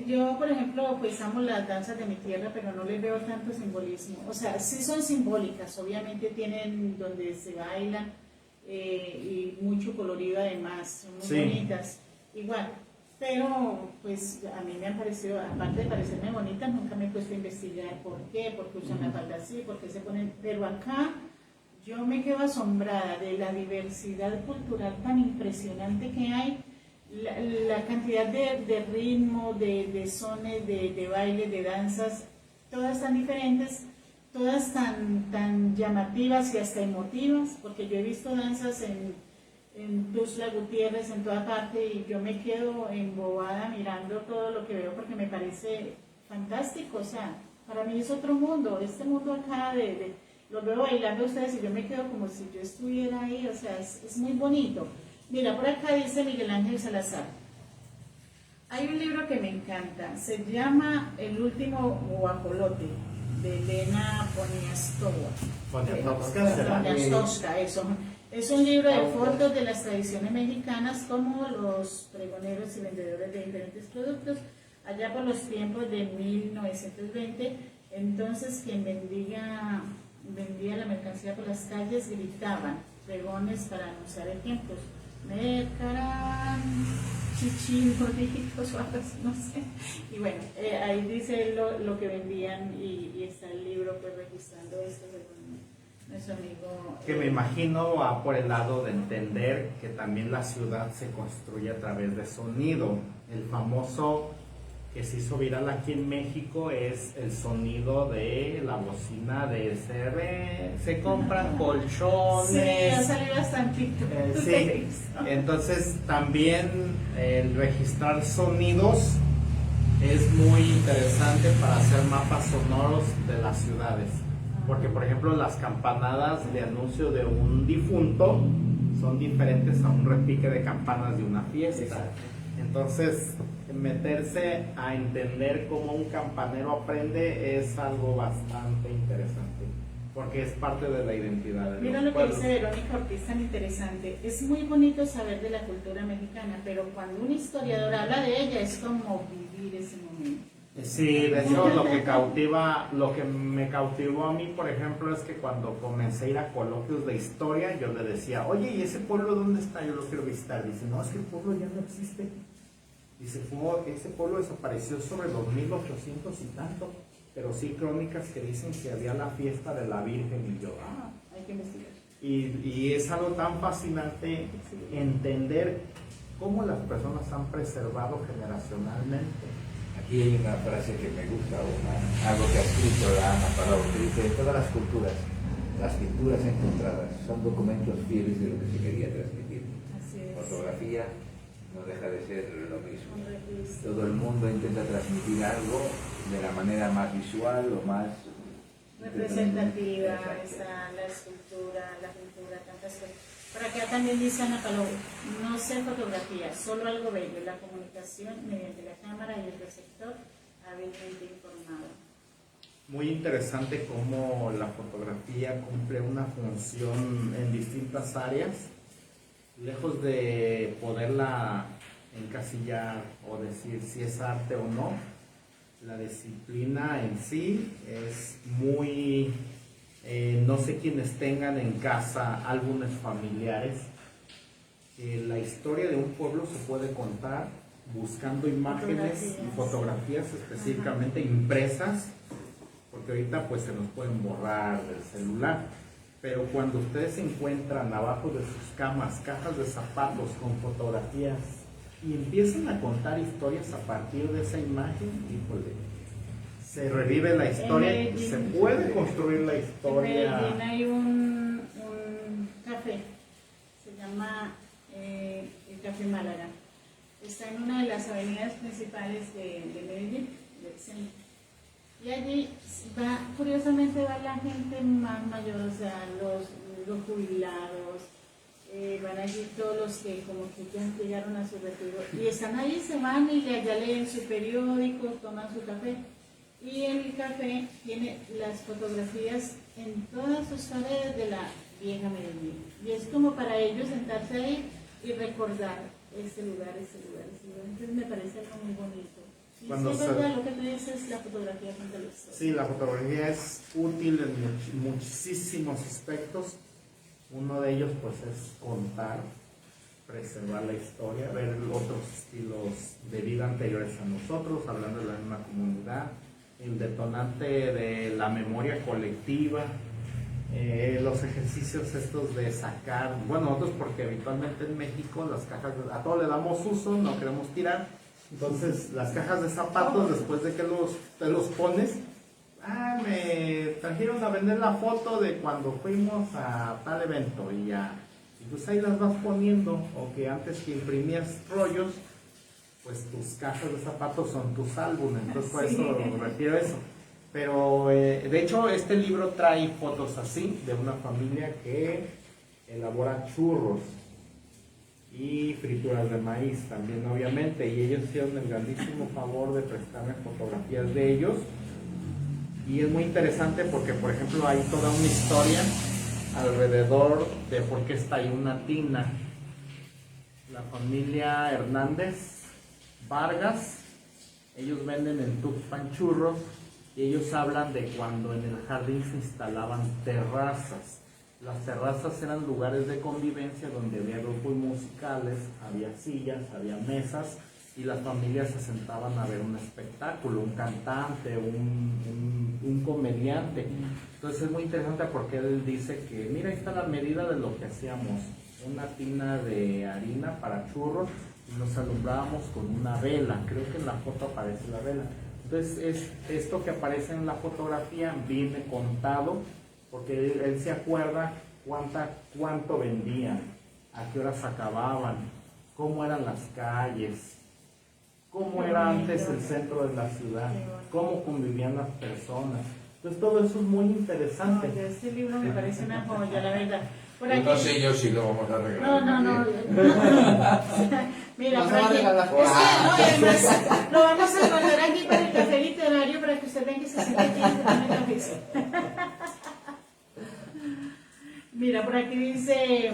Yo, por ejemplo, pues amo las danzas de mi tierra, pero no les veo tanto simbolismo. O sea, sí son simbólicas, obviamente tienen donde se bailan y mucho colorido además, son muy bonitas. Igual, pero pues a mí me han parecido, aparte de parecerme bonitas, nunca me he puesto a investigar por qué, porque usan la falda así, por qué se ponen. Pero acá yo me quedo asombrada de la diversidad cultural tan impresionante que hay. La cantidad de ritmo, de sones, de baile, de danzas, todas tan diferentes, todas tan llamativas y hasta emotivas, porque yo he visto danzas en Tuxtla Gutiérrez, en toda parte, y yo me quedo embobada mirando todo lo que veo porque me parece fantástico. O sea, para mí es otro mundo, este mundo acá los veo bailando a ustedes y yo me quedo como si yo estuviera ahí. O sea, es muy bonito. Mira, por acá dice Miguel Ángel Salazar. Hay un libro que me encanta, se llama El último guajolote, de Elena Poniatowska, eso. Es un libro de fotos de las tradiciones mexicanas, como los pregoneros y vendedores de diferentes productos, allá por los tiempos de 1920. Entonces, quien vendía la mercancía por las calles gritaban pregones para anunciar ejemplos. Mercarán, chichimoritos o algo así, no sé. Y bueno, ahí dice lo que vendían y está el libro pues registrando esto según nuestro amigo. Que me imagino va por el lado de entender que también la ciudad se construye a través de sonido. El famoso que se hizo viral aquí en México es el sonido de la bocina de SR. Se compran colchones. Sí, ha salido bastante. Sí. Entonces también el registrar sonidos es muy interesante para hacer mapas sonoros de las ciudades. Porque, por ejemplo, las campanadas de anuncio de un difunto son diferentes a un repique de campanas de una fiesta. Exacto. Entonces, meterse a entender cómo un campanero aprende es algo bastante interesante, porque es parte de la identidad de Mira los lo que pueblos. dice Verónica Ortiz, tan interesante. Es muy bonito saber de la cultura mexicana, pero cuando un historiador habla de ella es como vivir ese momento. Sí, de hecho lo que me cautivó a mí, por ejemplo, es que cuando comencé a ir a coloquios de historia, yo le decía, oye, ¿y ese pueblo dónde está? Yo lo quiero visitar. Dice, no, es que el pueblo ya no existe. Dice, ese pueblo desapareció sobre los 1800 y tanto, pero sí crónicas que dicen que había la fiesta de la Virgen y yo, Hay que investigar. y es algo tan fascinante entender cómo las personas han preservado generacionalmente. Aquí hay una frase que me gusta, algo que ha escrito la Ana Palau, que dice, en todas las culturas, las pinturas encontradas son documentos fieles de lo que se quería transmitir. Así es. Fotografía no deja de ser lo mismo. Un registro. Todo el mundo intenta transmitir algo de la manera más visual o más Representativa, Exacto. está la escultura, la pintura, tantas cosas. Por acá también dice Ana Palou, no sé fotografía, solo algo bello, la comunicación mediante la cámara y el receptor hábilmente informado. Muy interesante cómo la fotografía cumple una función en distintas áreas, lejos de poderla encasillar o decir si es arte o no. La disciplina en sí es muy... no sé quienes tengan en casa álbumes familiares. La historia de un pueblo se puede contar buscando imágenes y fotografías específicamente impresas, porque ahorita pues se nos pueden borrar del celular. Pero cuando ustedes encuentran abajo de sus camas cajas de zapatos con fotografías y empiezan a contar historias a partir de esa imagen, híjole, se revive la historia, se puede construir la En historia. Medellín hay un café, se llama el Café Málaga. Está en una de las avenidas principales de Medellín, del centro. Y allí curiosamente va la gente más mayor, o sea, los jubilados, van allí todos los que como que ya llegaron a su retiro. Y están ahí, se van y ya leen su periódico, toman su café. Y el café tiene las fotografías en todas sus paredes de la vieja Medellín. Y es como para ellos sentarse ahí y recordar ese lugar, ese lugar, ese lugar. Entonces me parece algo muy bonito. Y Cuando sí, se- es verdad, lo que tú dices, la fotografía cuenta la historia. Sí, la fotografía es útil en muchísimos aspectos. Uno de ellos pues es contar, preservar la historia, ver otros estilos de vida anteriores a nosotros, hablando de la misma comunidad, el detonante de la memoria colectiva, los ejercicios estos de sacar, bueno, nosotros porque habitualmente en México las cajas, a todo le damos uso, no queremos tirar, entonces las cajas de zapatos después de que te los pones, me trajeron a vender la foto de cuando fuimos a tal evento y ya, y pues ahí las vas poniendo, o que antes que imprimías rollos, pues tus cajas de zapatos son tus álbumes, entonces por eso me refiero a eso. Pero de hecho este libro trae fotos así de una familia que elabora churros y frituras de maíz también obviamente, y ellos hicieron el grandísimo favor de prestarme fotografías de ellos, y es muy interesante porque por ejemplo hay toda una historia alrededor de por qué está ahí una tina. La familia Hernández Vargas, ellos venden en Tuxpan churros y ellos hablan de cuando en el jardín se instalaban terrazas. Las terrazas eran lugares de convivencia donde había grupos musicales, había sillas, había mesas y las familias se sentaban a ver un espectáculo, un cantante, un comediante. Entonces es muy interesante porque él dice que mira, ahí está la medida de lo que hacíamos, una tina de harina para churros y nos alumbrábamos con una vela, creo que en la foto aparece la vela. Entonces esto que aparece en la fotografía viene contado porque él se acuerda cuánto vendían, a qué horas acababan, cómo eran las calles, cómo Qué era bonito. antes el centro de la ciudad, Qué bonito. cómo convivían las personas. Entonces todo eso es muy interesante. No, este libro me parece una joya, la verdad. Por Yo aquí... no sé yo si lo vamos a regalar. No. Mira, Nos por va a aquí. regalar. Es que, no, además, lo vamos a guardar aquí para el café literario para que usted vean que se siente aquí y se tome cafecito. Mira, por aquí dice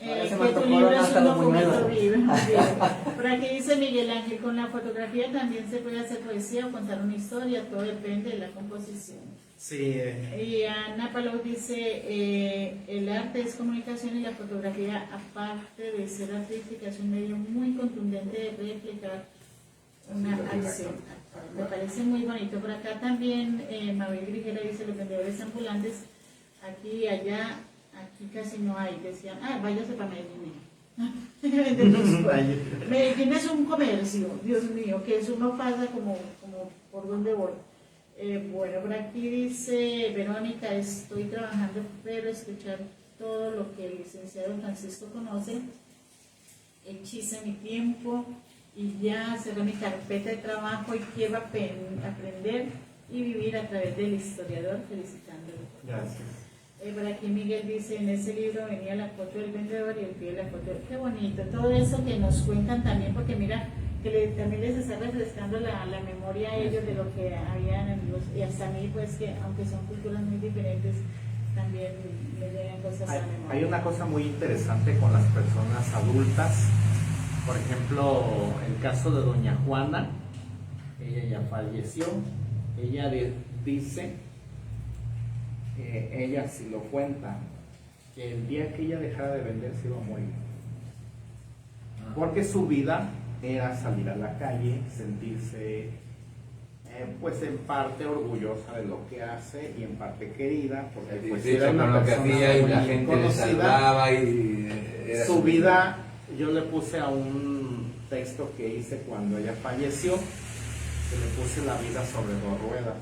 Parece que Marco tu Polo libro es hasta un los documento buñuelos. vivo. Bien. Por aquí dice Miguel Ángel, con la fotografía también se puede hacer poesía o contar una historia, todo depende de la composición. Sí, Y Ana Palau dice, el arte es comunicación y la fotografía, aparte de ser artística, es un medio muy contundente de replicar una acción. Me parece muy bonito. Por acá también Mabel Grigera dice, los vendedores ambulantes, aquí y allá, aquí casi no hay. Decían, váyase para Medellín. Medellín es un comercio, Dios mío, que eso no pasa como por donde voy. Bueno, por aquí dice Verónica, estoy trabajando, pero escuchar todo lo que el licenciado Francisco conoce hechiza mi tiempo y ya cerré mi carpeta de trabajo y quiero aprender y vivir a través del historiador, felicitándolo. gracias. Por aquí Miguel dice, en ese libro venía la foto del vendedor y el pie de la foto. Qué bonito, todo eso que nos cuentan también, porque mira, que también les está refrescando la memoria a ellos de lo que habían en y hasta a mí, pues que aunque son culturas muy diferentes, también me llegan cosas a la memoria. Hay una cosa muy interesante con las personas adultas. Por ejemplo, el caso de doña Juana, ella ya falleció. Ella dice, ella sí lo cuenta, que el día que ella dejara de vender se iba a morir. Porque su vida era salir a la calle, sentirse pues en parte orgullosa de lo que hace y en parte querida, porque pues era con una lo que persona hacía y muy la gente le conocida. saludaba y era Su vida, yo le puse a un texto que hice cuando ella falleció, que le puse la vida sobre dos ruedas.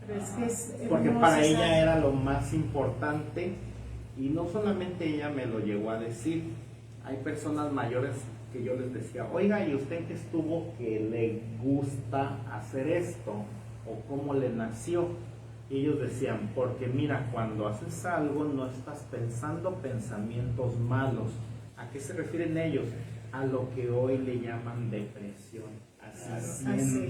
Pero es que es Porque hermoso para esa- ella era lo más importante y no solamente ella me lo llegó a decir, hay personas mayores que yo les decía, oiga, ¿y usted qué estuvo que le gusta hacer esto? ¿O cómo le nació? Y ellos decían, porque mira, cuando haces algo no estás pensando pensamientos malos. ¿A qué se refieren ellos? A lo que hoy le llaman depresión. Así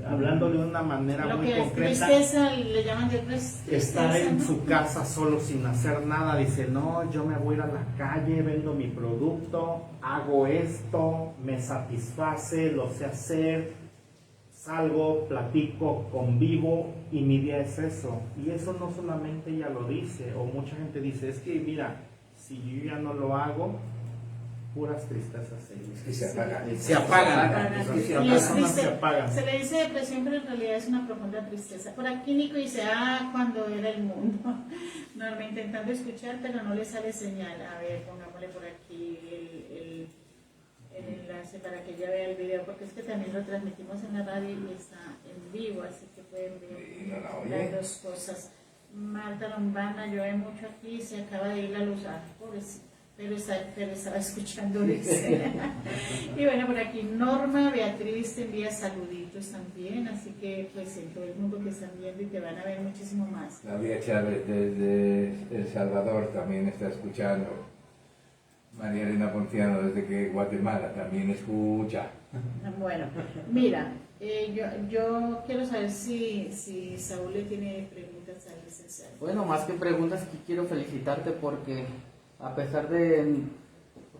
hablando de una manera lo muy que es concreta. tristeza le llaman tristeza, Estar en ¿no? su casa solo sin hacer nada, dice, no, yo me voy a ir a la calle, vendo mi producto, hago esto, me satisface, lo sé hacer, salgo, platico, convivo y mi día es eso. Y eso no solamente ella lo dice, o mucha gente dice, es que mira, si yo ya no lo hago, puras tristezas se apagan. se apagan. Es Las que sí, personas triste. se apagan. Se le dice depresión, pero en realidad es una profunda tristeza. Por aquí Nico dice, cuando era el mundo. Norma intentando escuchar, pero no le sale señal. A ver, pongámosle por aquí el enlace para que ella vea el video, porque es que también lo transmitimos en la radio y está en vivo, así que pueden ¿Y no la ver oye? las dos cosas. Marta Lombana, llueve mucho aquí, se acaba de ir la luz. Pobrecita. Pero estaba escuchando, dice. Y bueno, por aquí Norma Beatriz te envía saluditos también, así que pues en todo el mundo que están viendo y te van a ver muchísimo más. Claudia Chávez desde El Salvador también está escuchando. María Elena Ponciano desde Guatemala también escucha. Bueno, mira, yo quiero saber si Saúl le tiene preguntas al licenciado. Bueno, más que preguntas, aquí quiero felicitarte porque a pesar de,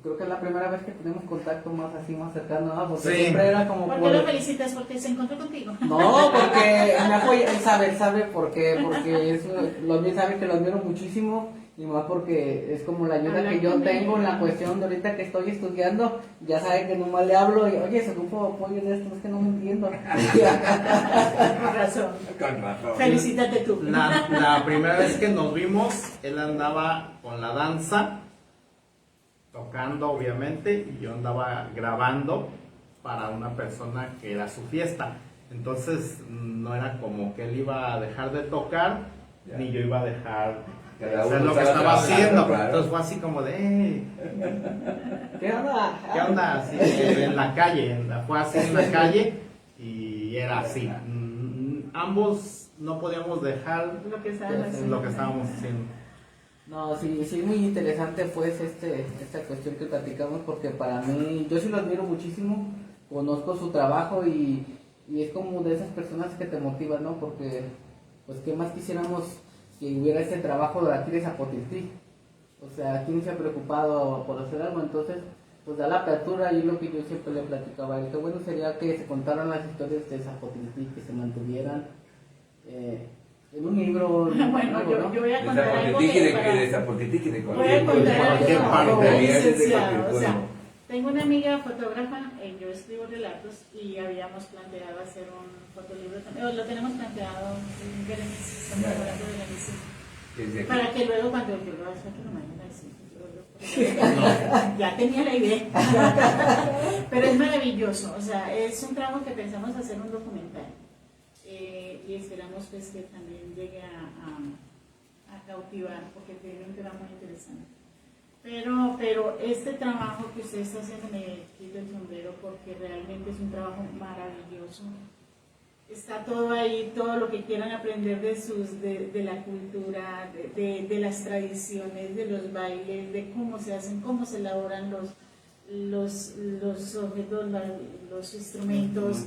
creo que es la primera vez que tenemos contacto más así, más cercano, ¿no? Porque Sí. siempre era como ¿Por qué lo felicitas? Porque se encontró contigo. No, porque me apoya, él sabe por qué, porque lo mío sabe que lo admiro muchísimo y más porque es como la ayuda Hablar que yo con tengo en él. la cuestión de ahorita que estoy estudiando, ya sabe que nomás le hablo y, oye, se ocupa apoyo de esto, es que no me entiendo. Con razón. Con razón. Felicítate tú. La primera vez que nos vimos, él andaba con la danza, tocando obviamente, y yo andaba grabando para una persona que era su fiesta. Entonces no era como que él iba a dejar de tocar Ya. ni yo iba a dejar Cada hacer uno lo que estaba estaba trabajando, haciendo. claro. Entonces fue así como de, ¿Qué onda? ¿qué onda? Así, en la calle, fue así en la calle y era así. Ambos no podíamos dejar Lo que estaban haciendo. lo que estábamos haciendo. No, sí, sí, muy interesante pues esta cuestión que platicamos, porque para mí, yo sí lo admiro muchísimo, conozco su trabajo y es como de esas personas que te motivan, ¿no? Porque, pues, ¿qué más quisiéramos que hubiera ese trabajo de aquí de Zapotiltí? O sea, ¿quién se ha preocupado por hacer algo? Entonces, pues da la apertura y lo que yo siempre le platicaba, qué bueno sería que se contaran las historias de Zapotiltí, que se mantuvieran en un libro. Bueno, algo, ¿no? yo voy a De contar algo Zapotitique, que de para- de Zapotitique, de Voy a cualquier contar cualquier algo parte. como Realidades de licenciado, cualquier o sea, pueblo. tengo una amiga fotógrafa, yo escribo relatos y habíamos planteado hacer un fotolibro también, o lo tenemos planteado en Berenice, estamos hablando de Berenice, Desde aquí. para que luego cuando yo lo haga, que lo manden al sitio, ya tenía la idea, pero es maravilloso, o sea, es un trabajo que pensamos hacer un documental y esperamos pues que también llegue a cautivar, porque tiene un tema muy interesante. Pero este trabajo que usted está haciendo, me quito el sombrero porque realmente es un trabajo maravilloso. Está todo ahí, todo lo que quieran aprender de la cultura, de las tradiciones, de los bailes, de cómo se hacen, cómo se elaboran los objetos, los instrumentos,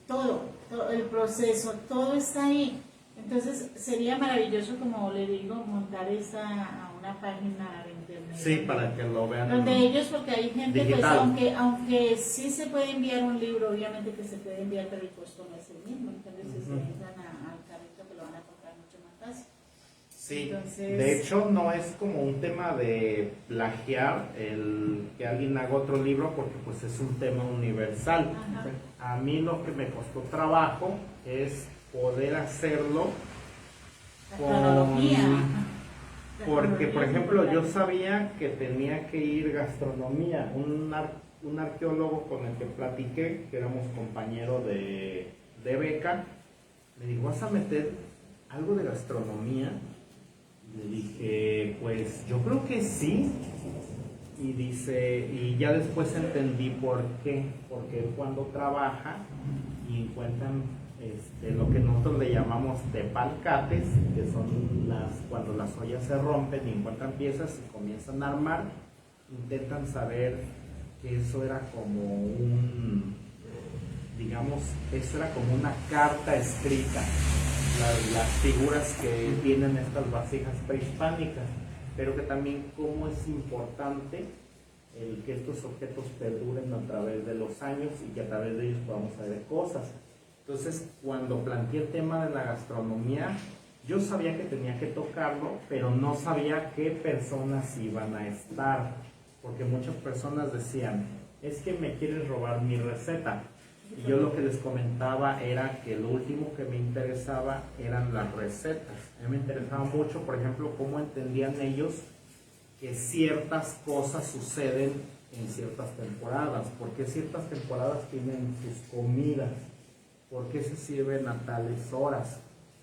todo el proceso, todo está ahí. Entonces sería maravilloso, como le digo, montar a una página de internet. Sí, para que lo vean. Donde ellos, porque hay gente, Digital. pues aunque sí se puede enviar un libro, obviamente que se puede enviar, pero el costo no es el mismo. Entonces, si se entran al carrito, que lo van a comprar mucho más fácil. Sí, Entonces- de hecho no es como un tema de plagiar el que alguien haga otro libro, porque pues es un tema universal. Ajá. A mí lo que me costó trabajo es poder hacerlo La con... cronología. La Porque, por cronología ejemplo, es yo importante. sabía que tenía que ir gastronomía. Un arqueólogo con el que platiqué, que éramos compañeros de beca, me dijo, ¿vas a meter algo de gastronomía? Le dije, pues yo creo que sí. Y dice, y ya después entendí por qué. Porque cuando trabaja y encuentran lo que nosotros le llamamos tepalcates, que son cuando las ollas se rompen y encuentran piezas y comienzan a armar, intentan saber que eso era como eso era como una carta escrita, las figuras que tienen estas vasijas prehispánicas, pero que también cómo es importante el que estos objetos perduren a través de los años y que a través de ellos podamos saber cosas. Entonces, cuando planteé el tema de la gastronomía, yo sabía que tenía que tocarlo, pero no sabía qué personas iban a estar, porque muchas personas decían, es que me quieres robar mi receta. Y yo lo que les comentaba era que lo último que me interesaba eran las recetas. A mí me interesaba mucho, por ejemplo, cómo entendían ellos que ciertas cosas suceden en ciertas temporadas, porque ciertas temporadas tienen sus comidas, por qué se sirven a tales horas.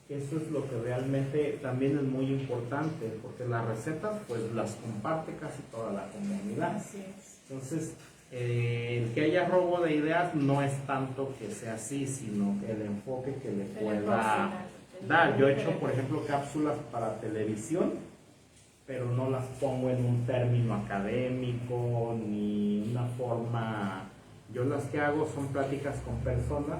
Eso es lo que realmente también es muy importante, porque las recetas pues las comparte casi toda la comunidad. Así es. Entonces, el que haya robo de ideas no es tanto que sea así, sino el enfoque que le pueda dar. Yo he hecho, por ejemplo, cápsulas para televisión, pero no las pongo en un término académico ni una forma. Yo las que hago son pláticas con personas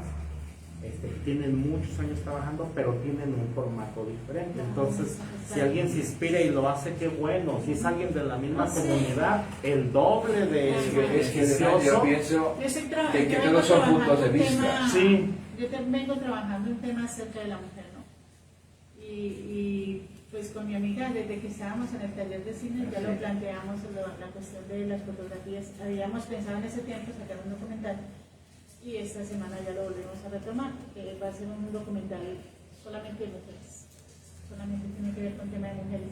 que tienen muchos años trabajando, pero tienen un formato diferente. Entonces, si alguien se inspira y lo hace, qué bueno. Si es alguien de la misma comunidad, el doble de Es que además beneficioso. yo pienso Yo estoy de que yo todos vengo son trabajando puntos de un vista. tema- Sí. Yo vengo trabajando un tema acerca de la mujer, ¿no? Y pues con mi amiga, desde que estábamos en el taller de cine, ya lo planteamos, la cuestión de las fotografías. Habíamos pensado en ese tiempo sacar un documental y esta semana ya lo volvemos a retomar, que va a ser un documental solamente de mujeres, solamente tiene que ver con tema de mujeres.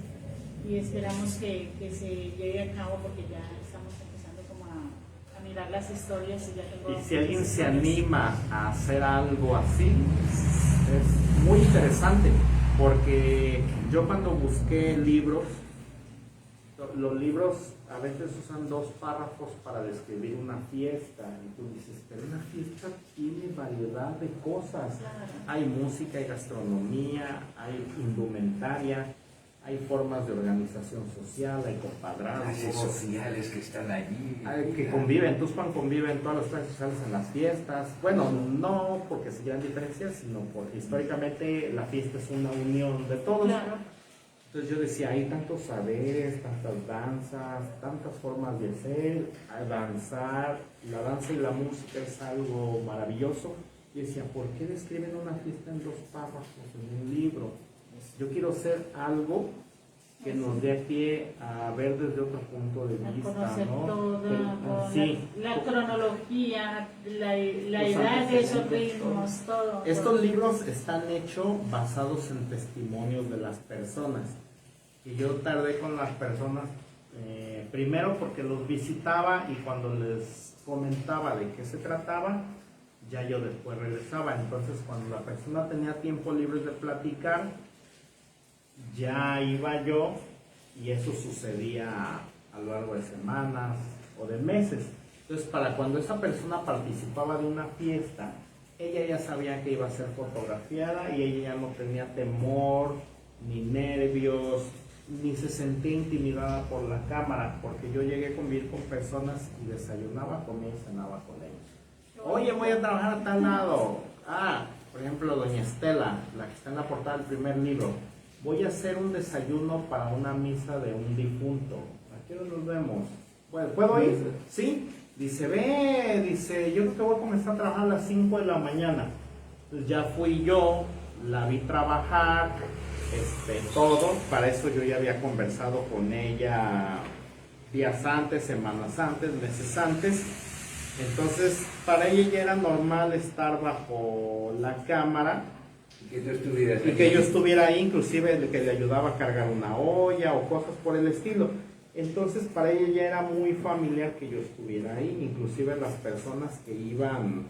Y esperamos que se lleve a cabo porque ya estamos empezando como a mirar las historias y ya tengo... Y si alguien se historias. anima a hacer algo así, es muy interesante, porque yo cuando busqué libros, los libros a veces usan 2 párrafos para describir una fiesta y tú dices, pero una fiesta tiene variedad de cosas. Claro. Hay música, hay gastronomía, hay indumentaria, hay formas de organización social, hay Clases compadrazgos, sociales que están allí. hay que conviven, Tuxpan conviven todas las clases sociales en las fiestas. Bueno, no porque se llevan diferencias, sino porque históricamente la fiesta es una unión de todos. Claro. Entonces yo decía, hay tantos saberes, tantas danzas, tantas formas de ser, a danzar, la danza y la música es algo maravilloso. Y decía, ¿por qué describen una fiesta en 2 párrafos en un libro? Yo quiero hacer algo que nos dé a pie a ver desde otro punto de A vista, conocer ¿no? toda Sí. la cronología, la Los edad de esos antecedentes, ritmos, todo. Estos libros están hechos basados en testimonios de las personas. Y yo tardé con las personas, primero porque los visitaba y cuando les comentaba de qué se trataba, ya yo después regresaba. Entonces cuando la persona tenía tiempo libre de platicar, ya iba yo y eso sucedía a lo largo de semanas o de meses. Entonces para cuando esa persona participaba de una fiesta, ella ya sabía que iba a ser fotografiada y ella ya no tenía temor, ni nervios, ni se sentía intimidada por la cámara, porque yo llegué a convivir con personas y desayunaba, comía y cenaba con ellos. Oye, voy a trabajar a tal lado. Por ejemplo, doña Estela, la que está en la portada del primer libro. Voy a hacer un desayuno para una misa de un difunto. ¿A qué hora nos vemos? Bueno, ¿puedo ir? Sí. Dice, dice, yo creo que voy a comenzar a trabajar a las 5 de la mañana. Entonces ya fui yo, la vi trabajar, todo. Para eso yo ya había conversado con ella días antes, semanas antes, meses antes. Entonces, para ella ya era normal estar bajo la cámara. Y que tú estuvieras Y que yo estuviera ahí, inclusive que le ayudaba a cargar una olla o cosas por el estilo. Entonces para ella ya era muy familiar que yo estuviera ahí, inclusive las personas que iban,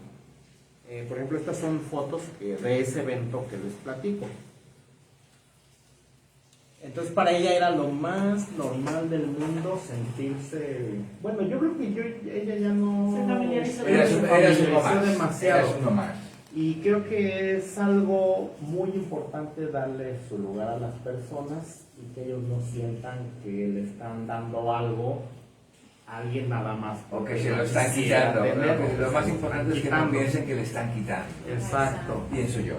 por ejemplo estas son fotos de ese evento que les platico. Entonces para ella era lo más normal del mundo sentirse, bueno, yo creo que ella ya no Se familiarizó demasiado. Eras uno más. Y creo que es algo muy importante darle su lugar a las personas y que ellos no sientan que le están dando algo a alguien nada más. O que se lo están quitando. Lo más importante es que no piensen que le están quitando. Exacto. Pienso yo,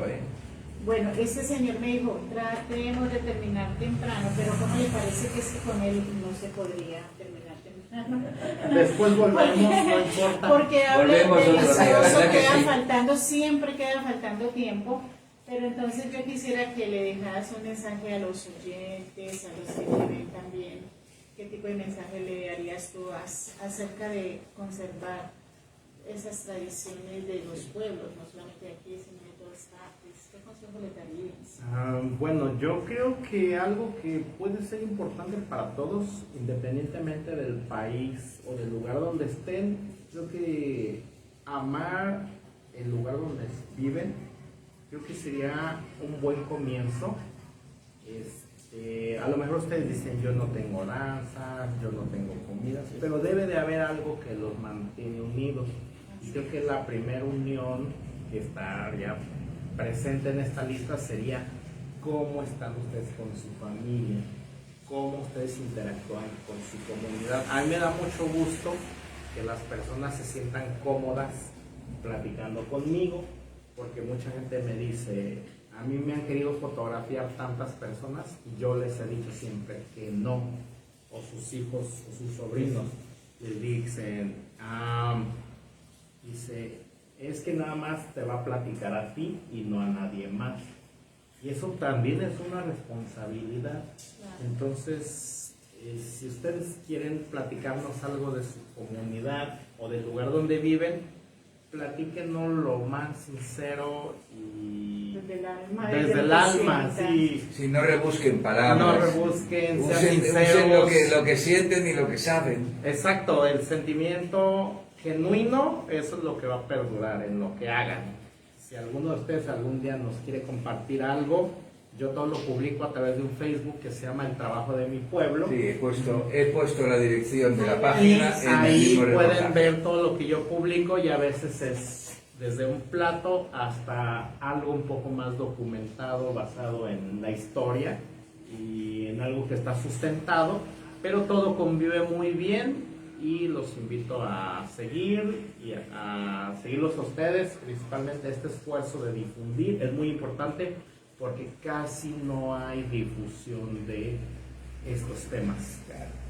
Bueno, ese señor me dijo, tratemos de terminar temprano, pero ¿cómo le parece que si con él no se podría terminar temprano? Después volvemos, no importa. Porque habla Volvemos otro día, delicioso, ¿verdad que queda sí? faltando, siempre queda faltando tiempo. Pero entonces yo quisiera que le dejaras un mensaje a los oyentes, a los que te ven también. ¿Qué tipo de mensaje le darías tú acerca de conservar esas tradiciones de los pueblos, no solamente de aquí, sino de todas partes? ¿Qué consejo le darías? Bueno, yo creo que algo que puede ser importante para todos, independientemente del país o del lugar donde estén, creo que amar el lugar donde viven, creo que sería un buen comienzo. A lo mejor ustedes dicen, yo no tengo danzas, yo no tengo comidas, pero debe de haber algo que los mantiene unidos. Y creo que la primera unión que está ya presente en esta lista sería cómo están ustedes con su familia, cómo ustedes interactúan con su comunidad. A mí me da mucho gusto que las personas se sientan cómodas platicando conmigo, porque mucha gente me dice, a mí me han querido fotografiar tantas personas y yo les he dicho siempre que no, o sus hijos o sus sobrinos les dicen, dice, es que nada más te va a platicar a ti y no a nadie más. Y eso también es una responsabilidad. Claro. Entonces, si ustedes quieren platicarnos algo de su comunidad o del lugar donde viven, platíquenos lo más sincero y Desde el alma. desde el alma, sí. Si no rebusquen palabras. No rebusquen, sean Usen sinceros. lo que sienten y lo que saben. Exacto, el sentimiento genuino, eso es lo que va a perdurar en lo que hagan. Si alguno de ustedes algún día nos quiere compartir algo, Yo todo lo publico a través de un Facebook que se llama El Trabajo de mi Pueblo. Sí, he puesto la dirección de la Y página en el ahí mismo pueden reportaje. ver todo lo que yo publico y a veces es desde un plato hasta algo un poco más documentado, basado en la historia y en algo que está sustentado, pero todo convive muy bien y los invito a seguir y a seguirlos a ustedes, principalmente este esfuerzo de difundir, es muy importante porque casi no hay difusión de estos temas.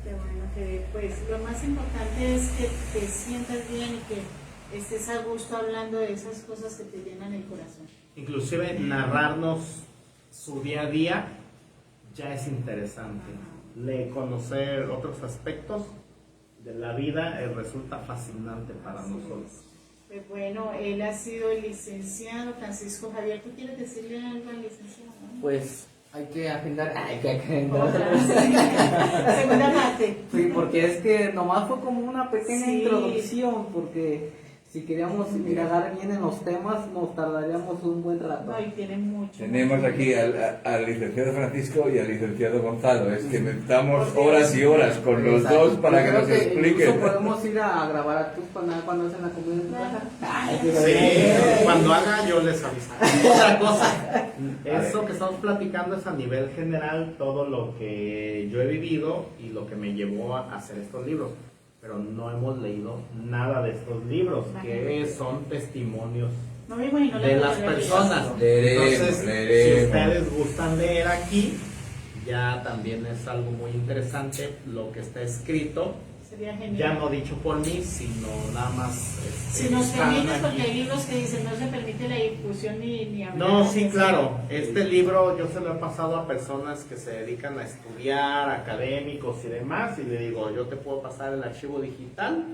Qué bueno, que pues lo más importante es que te sientas bien y que estés a gusto hablando de esas cosas que te llenan el corazón. Inclusive narrarnos su día a día ya es interesante. Conocer otros aspectos de la vida resulta fascinante para nosotros. Pues bueno, él ha sido el licenciado Francisco Javier. ¿Tú quieres decirle algo al licenciado? Pues hay que agendar. Otra vez. La segunda parte. Sí, porque es que nomás fue como una pequeña Sí. introducción, porque si queríamos indagar bien en los temas nos tardaríamos un buen rato. No, y tiene mucho. Tenemos aquí al licenciado Francisco y al licenciado Gonzalo. Es que necesitamos Por Dios. horas y horas con los Exacto. dos para Yo que creo nos que expliquen. incluso podemos ir a grabar a tus canales cuando hacen la comida en tu casa. Ay, Sí, cuando haga yo les aviso. Otra cosa, eso que estamos platicando es a nivel general todo lo que yo he vivido y lo que me llevó a hacer estos libros, pero no hemos leído nada de estos libros, que son testimonios No me imagino la de las realidad. personas. Leeremos, Entonces, si leeremos. ustedes gustan leer aquí, ya también es algo muy interesante lo que está escrito, Sería genial. ya no dicho por mí, sino nada más Si nos están permites, aquí. porque hay libros que dicen no se permite la difusión ni hablar. No, sí, claro. Este libro yo se lo he pasado a personas que se dedican a estudiar, académicos y demás, y le digo, yo te puedo pasar el archivo digital,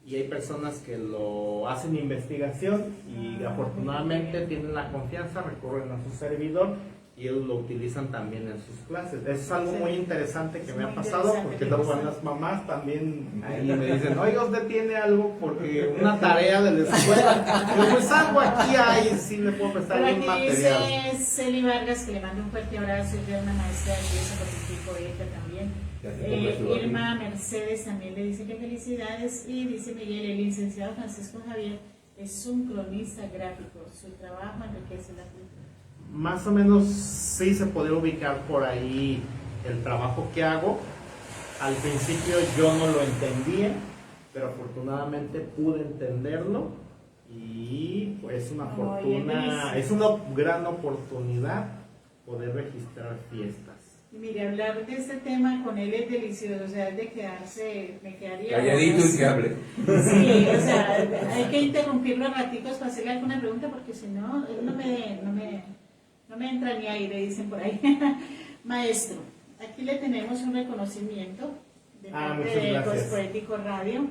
y hay personas que lo hacen investigación y afortunadamente tienen la confianza, recurren a su servidor y ellos lo utilizan también en sus clases. Eso es algo muy interesante que Es me ha muy pasado, interesante, porque me luego gusta. con las mamás también ahí me dicen, oiga, usted tiene algo porque una tarea de la escuela. Yo, pues algo aquí hay, sí le puedo prestar Pero un aquí material. dice Celi Vargas, que le mando un fuerte abrazo, es una maestra de San Francisco, ella también. Ya te pongo su barriga. Irma Mercedes también le dice que felicidades, y dice Miguel, el licenciado Francisco Javier es un cronista gráfico, su trabajo enriquece la cultura. Más o menos sí se podría ubicar por ahí el trabajo que hago. Al principio yo no lo entendía, pero afortunadamente pude entenderlo y pues es una Ay, fortuna, es es una gran oportunidad poder registrar fiestas. Y mire, hablar de este tema con él es delicioso, o sea, es de quedarse, me quedaría... Calladito y que hable. Sí, o sea, hay que interrumpirlo a ratitos para hacerle alguna pregunta, porque si no, él no me entra ni aire, dicen por ahí. Maestro, aquí le tenemos un reconocimiento de parte Muchas de gracias. Cospoético Radio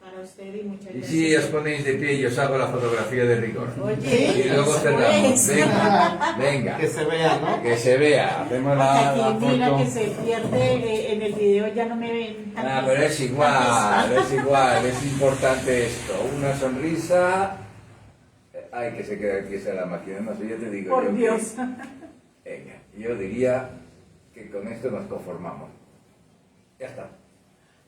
para usted y muchas Y gracias. si os ponéis de pie y os hago la fotografía de rigor. Oye, Y luego eso cerramos. es. Venga, venga. Que se vea, ¿no? Que se vea. Hacemos Porque la aquí mira foto. que se pierde en el video, ya no me ven. Ah, pero es igual, es importante esto. Una sonrisa. Ay, que se queda aquí esa la máquina, no sé, yo te digo. Por yo que- Dios. Venga, yo diría que con esto nos conformamos. Ya está.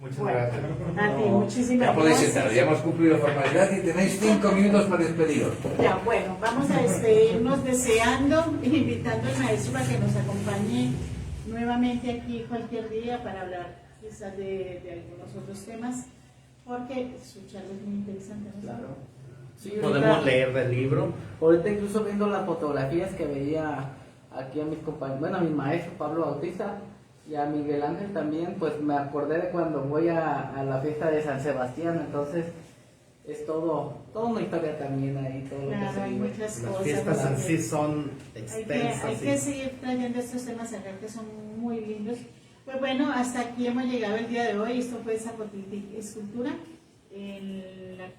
Muchas Bueno, gracias. a ti, muchísimas Ya podéis gracias. sentar, ya hemos cumplido formalidad y tenéis 5 minutos para despediros. Ya, bueno, vamos a despedirnos deseando e invitando al maestro para que nos acompañe nuevamente aquí cualquier día para hablar quizás de algunos otros temas, porque su charla es muy interesante, ¿no? Claro. Sí, Podemos leer del libro. Ahorita incluso viendo las fotografías que veía aquí a mis compañeros, bueno, a mi maestro Pablo Bautista y a Miguel Ángel también, pues me acordé de cuando voy a la fiesta de San Sebastián, entonces es toda una historia también ahí, todo lo que Claro, se hay vive. muchas Las cosas. fiestas en ¿no? sí son Hay extensas. que y- seguir trayendo estos temas acá que son muy lindos. Pues bueno, hasta aquí hemos llegado el día de hoy. Esto fue Zapotiltic Escultura,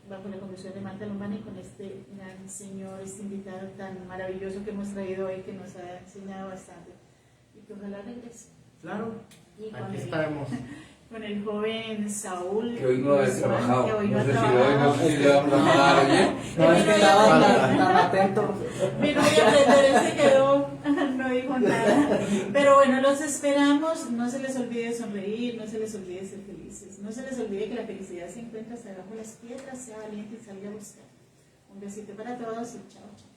bajo la conducción de Marta Lombana, y con este gran señor, este invitado tan maravilloso que hemos traído hoy, que nos ha enseñado bastante. Y que ojalá regrese. Claro, Y con aquí el, estaremos. con el joven Saúl. Que hoy no he Guzmán, trabajado. que hoy No ha sé si trabajado. le vamos a pagar bien. No, es que estaba tan atento. Mira, y aprender, él se quedó, no dijo con nada. Pero bueno, los esperamos. No se les olvide sonreír, no se les olvide ser felices. No se les olvide que la felicidad se encuentra hasta debajo de las piedras. Sea valiente y salga a buscar. Un besito para todos y chao, chao.